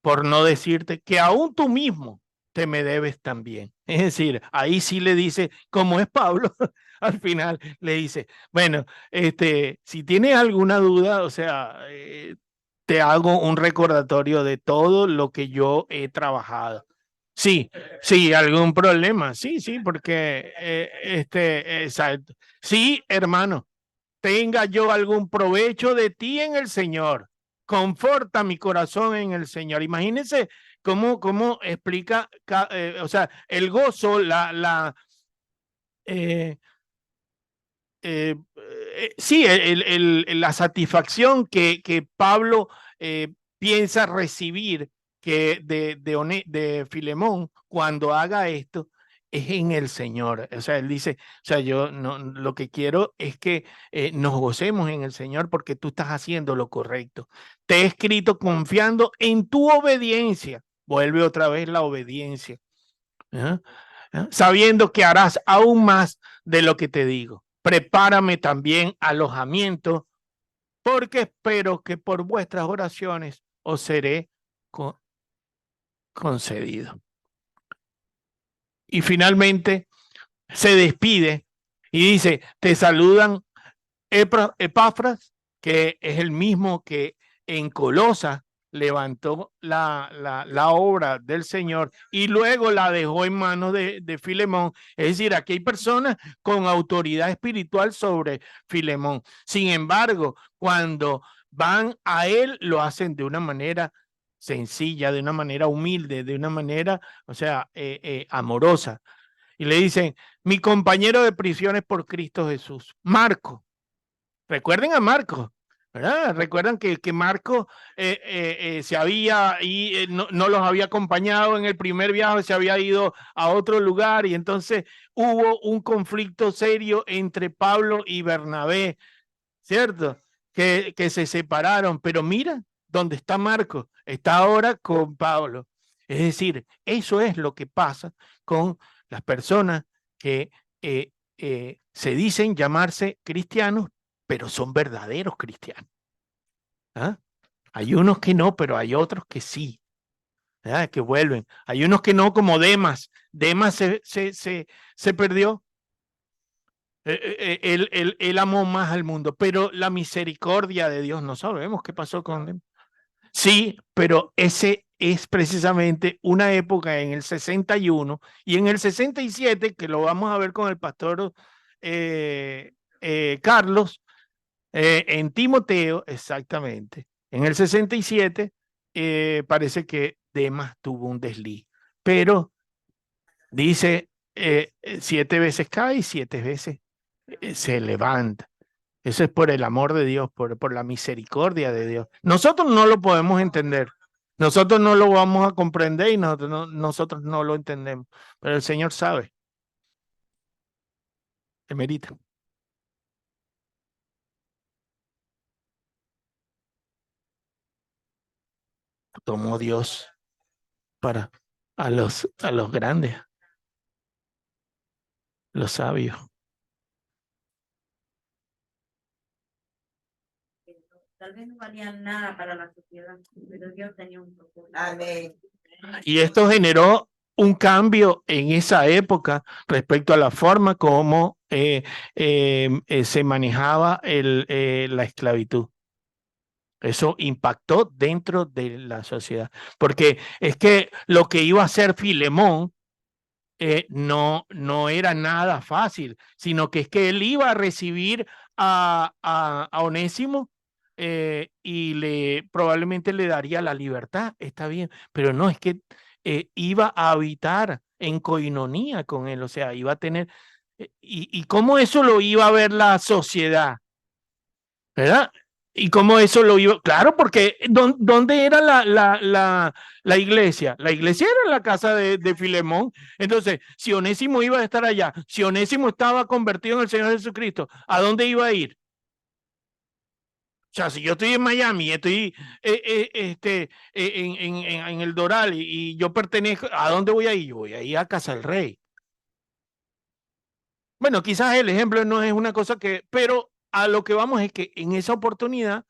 por no decirte que aún tú mismo te me debes también. Es decir, ahí sí le dice, como es Pablo, al final le dice, bueno, si tienes alguna duda, o sea, te hago un recordatorio de todo lo que yo he trabajado. Sí, algún problema, sí, porque exacto. Sí, hermano, tenga yo algún provecho de ti en el Señor. Conforta mi corazón en el Señor. Imagínense cómo explica, o sea, el gozo, la satisfacción que Pablo piensa recibir de Filemón cuando haga esto es en el Señor. O sea, él dice, o sea, yo no, lo que quiero es que nos gocemos en el Señor porque tú estás haciendo lo correcto. Te he escrito confiando en tu obediencia. Vuelve otra vez la obediencia. sabiendo que harás aún más de lo que te digo. Prepárame también alojamiento, porque espero que por vuestras oraciones os seré concedido. Y finalmente se despide y dice, te saludan Epafras, que es el mismo que en Colosas levantó la obra del Señor y luego la dejó en manos de Filemón. Es decir, aquí hay personas con autoridad espiritual sobre Filemón. Sin embargo, cuando van a él, lo hacen de una manera sencilla, de una manera humilde, de una manera, o sea, amorosa. Y le dicen, mi compañero de prisiones por Cristo Jesús, Marco. Recuerden a Marco, ¿verdad? Recuerdan que Marco se había y no los había acompañado en el primer viaje, se había ido a otro lugar y entonces hubo un conflicto serio entre Pablo y Bernabé, ¿cierto? Que se separaron, pero mira dónde está Marco, está ahora con Pablo. Es decir, eso es lo que pasa con las personas que se dicen llamarse cristianos, pero son verdaderos cristianos. ¿Ah? Hay unos que no, pero hay otros que sí, ¿verdad? Que vuelven. Hay unos que no, como Demas. Demas se perdió. Él amó más al mundo, pero la misericordia de Dios, no sabemos qué pasó con Demas. Sí, pero ese es precisamente una época en el 61 y en el 67, que lo vamos a ver con el pastor Carlos, en Timoteo, exactamente. En el 67 parece que Demas tuvo un desliz, pero dice 7 veces cae y 7 veces se levanta. Eso es por el amor de Dios, por la misericordia de Dios. Nosotros no lo podemos entender. Nosotros no lo vamos a comprender y nosotros no lo entendemos. Pero el Señor sabe. Emerita. Tomó Dios para a los grandes, los sabios. Tal vez no valían nada para la sociedad, pero Dios tenía un propósito. Amén. Y esto generó un cambio en esa época respecto a la forma como se manejaba la esclavitud. Eso impactó dentro de la sociedad, porque es que lo que iba a hacer Filemón no era nada fácil, sino que es que él iba a recibir a Onésimo y probablemente le daría la libertad, está bien, pero no, es que iba a habitar en coinonía con él, o sea, iba a tener, y cómo eso lo iba a ver la sociedad, ¿verdad? Y cómo eso lo iba, claro, porque ¿dónde era la iglesia? La iglesia era en la casa de Filemón. Entonces, si Onésimo iba a estar allá, si Onésimo estaba convertido en el Señor Jesucristo, ¿a dónde iba a ir? O sea, si yo estoy en Miami, estoy en el Doral y yo pertenezco, ¿a dónde voy a ir? Yo voy a ir a casa del rey. Bueno, quizás el ejemplo no es una cosa pero a lo que vamos es que en esa oportunidad,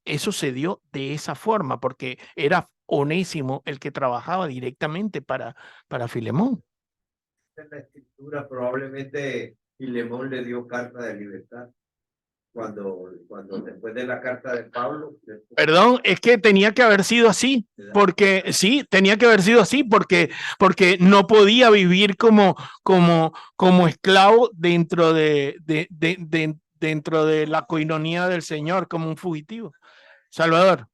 eso se dio de esa forma, porque era Onésimo el que trabajaba directamente para Filemón. En la escritura probablemente Filemón le dio carta de libertad. Cuando después de la carta de Pablo. Perdón, es que tenía que haber sido así, porque sí, tenía que haber sido así, porque no podía vivir como esclavo dentro dentro de la coinonía del Señor, como un fugitivo. Salvador.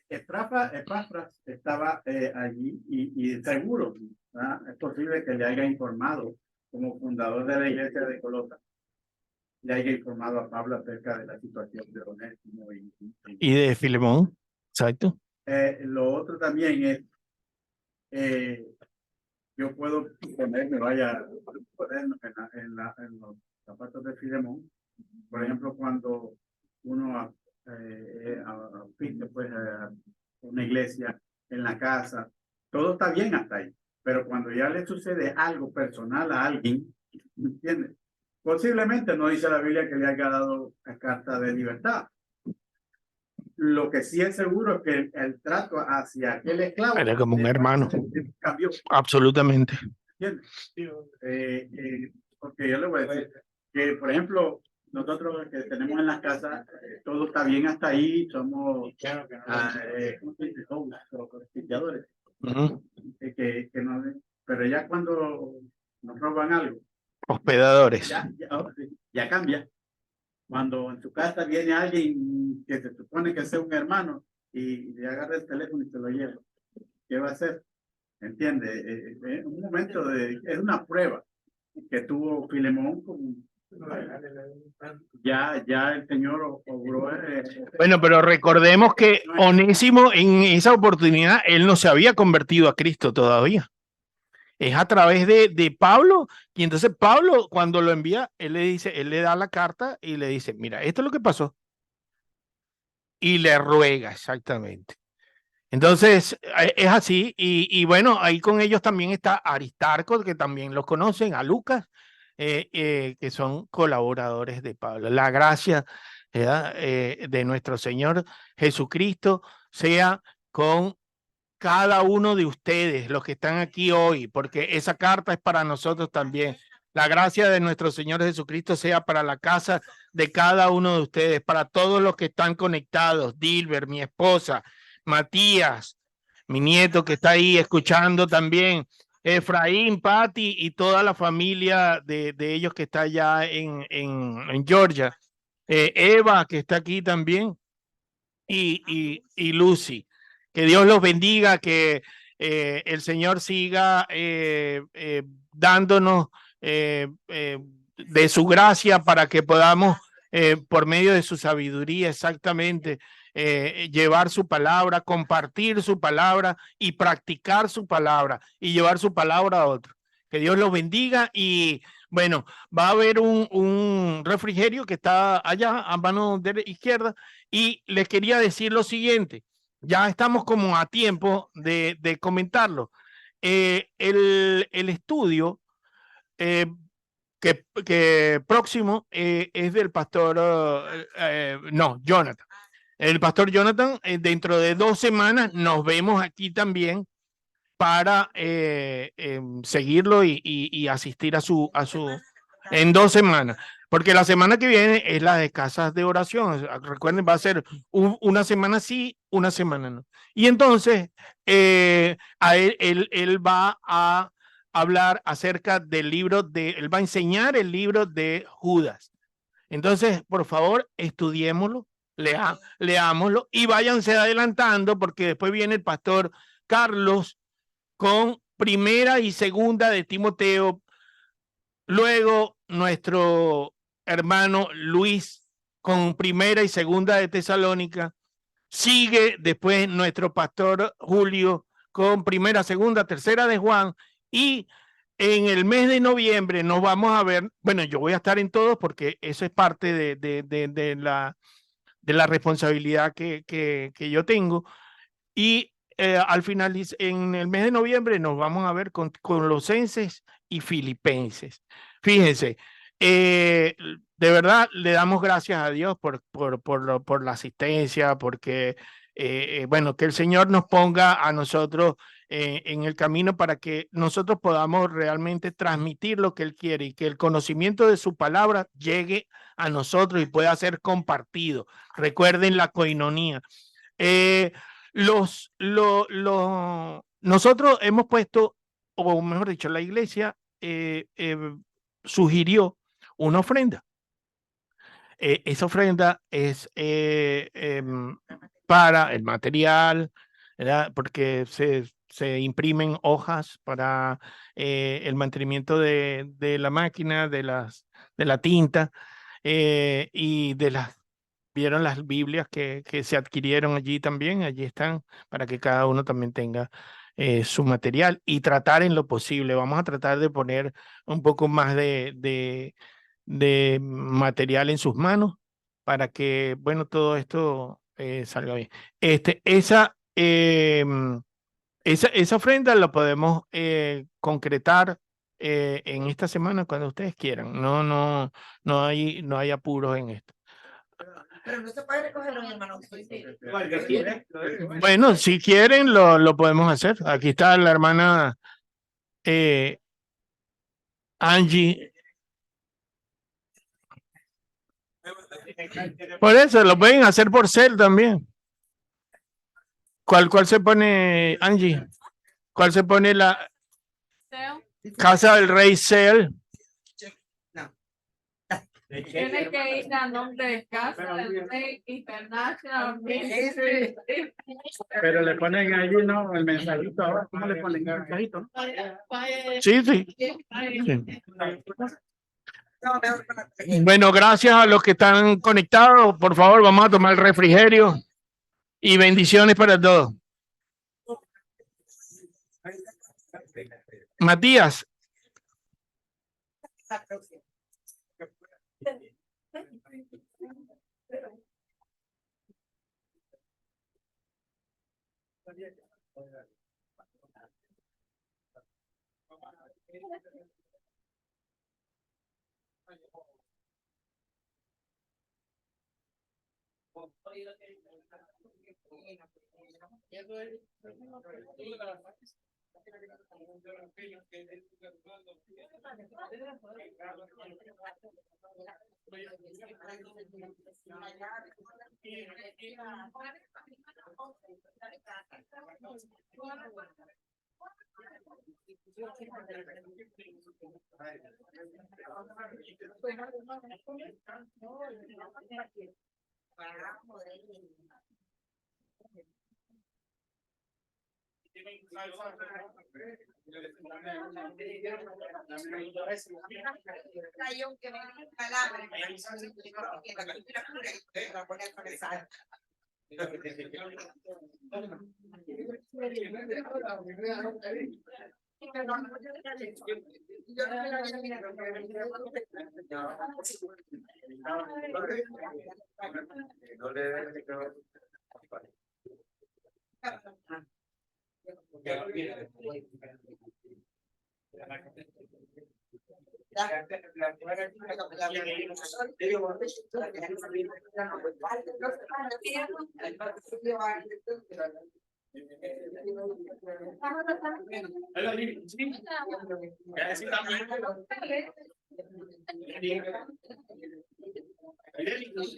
Epafras estaba allí y seguro, ¿verdad? Es posible que le haya informado como fundador de la iglesia de Colosas, le haya informado a Pablo acerca de la situación de Onésimo y de Filemón, exacto. Lo otro también es, yo puedo ponerme, en los zapatos de Filemón, por ejemplo, cuando uno asiste pues a una iglesia, en la casa, todo está bien hasta ahí. Pero cuando ya le sucede algo personal a alguien, ¿me entiendes? Posiblemente no dice la Biblia que le haya dado la carta de libertad. Lo que sí es seguro es que el trato hacia aquel esclavo era como un hermano. Cambió. Absolutamente. ¿Entiendes? Porque yo le voy a decir que, por ejemplo, nosotros que tenemos en las casas, todo está bien hasta ahí, somos hospitadores. Pero ya cuando nos roban algo, Hospedadores. Ya cambia. Cuando en tu casa viene alguien que se supone que sea un hermano y le agarra el teléfono y se lo lleva, ¿qué va a hacer? ¿Entiende? Es un momento es una prueba que tuvo Filemón con, ya el Señor obró. Bueno, pero recordemos que Onésimo en esa oportunidad, él no se había convertido a Cristo todavía. Es a través de Pablo, y entonces Pablo cuando lo envía, él le da la carta y le dice, mira, esto es lo que pasó. Y le ruega, exactamente. Entonces, es así, y bueno, ahí con ellos también está Aristarco, que también los conocen, a Lucas, que son colaboradores de Pablo. La gracia de nuestro Señor Jesucristo sea con cada uno de ustedes, los que están aquí hoy, porque esa carta es para nosotros también. La gracia de nuestro Señor Jesucristo sea para la casa de cada uno de ustedes, para todos los que están conectados, Dilber, mi esposa, Matías, mi nieto que está ahí escuchando también, Efraín, Patti y toda la familia de ellos que está allá en Georgia, Eva que está aquí también y Lucy. Que Dios los bendiga, que el Señor siga dándonos de su gracia para que podamos, por medio de su sabiduría, exactamente, llevar su palabra, compartir su palabra y practicar su palabra y llevar su palabra a otro. Que Dios los bendiga y bueno, va a haber un refrigerio que está allá a mano izquierda y les quería decir lo siguiente. Ya estamos como a tiempo de comentarlo. El estudio que próximo es del pastor, Jonathan. El pastor Jonathan, dentro de 2 semanas nos vemos aquí también para seguirlo y asistir a su en 2 semanas. Porque la semana que viene es la de casas de oración. Recuerden, va a ser una semana sí, una semana no. Y entonces, él va a hablar acerca del libro él va a enseñar el libro de Judas. Entonces, por favor, estudiémoslo, leámoslo y váyanse adelantando porque después viene el pastor Carlos con 1 y 2 de Timoteo. Luego, nuestro hermano Luis con 1 y 2 de Tesalónica. Sigue después nuestro pastor Julio con 1, 2, 3 de Juan. Y en el mes de noviembre nos vamos a ver, bueno, yo voy a estar en todos porque eso es parte de la responsabilidad que yo tengo. Y al final, en el mes de noviembre nos vamos a ver con Colosenses y Filipenses. Fíjense, de verdad le damos gracias a Dios por la asistencia, porque, bueno, que el Señor nos ponga a nosotros en el camino para que nosotros podamos realmente transmitir lo que Él quiere y que el conocimiento de su palabra llegue a nosotros y pueda ser compartido. Recuerden la coinonía. Nosotros hemos puesto, o mejor dicho, la iglesia sugirió una ofrenda. Esa ofrenda es para el material, ¿verdad? Porque se imprimen hojas para el mantenimiento de la máquina, de la tinta y de las. Vieron las Biblias que se adquirieron allí también, allí están, para que cada uno también tenga su material y tratar en lo posible. Vamos a tratar de poner un poco más de material en sus manos para que, bueno, todo esto salga bien. Esa ofrenda la podemos concretar en esta semana cuando ustedes quieran. No hay apuros en esto. Pero no se puede recoger hoy, hermano. Bueno, si quieren lo podemos hacer. Aquí está la hermana Angie. Por eso lo pueden hacer por cel también. ¿Cuál se pone, Angie? ¿Cuál se pone la Casa del Rey Cel? Tiene que ir a nombre de Casa del Rey International Ministry. Pero le ponen allí, ¿no? El mensajito ahora. ¿Cómo le ponen el mensajito? ¿No? Sí. Bueno, gracias a los que están conectados. Por favor, vamos a tomar el refrigerio. Y bendiciones para todos. Matías.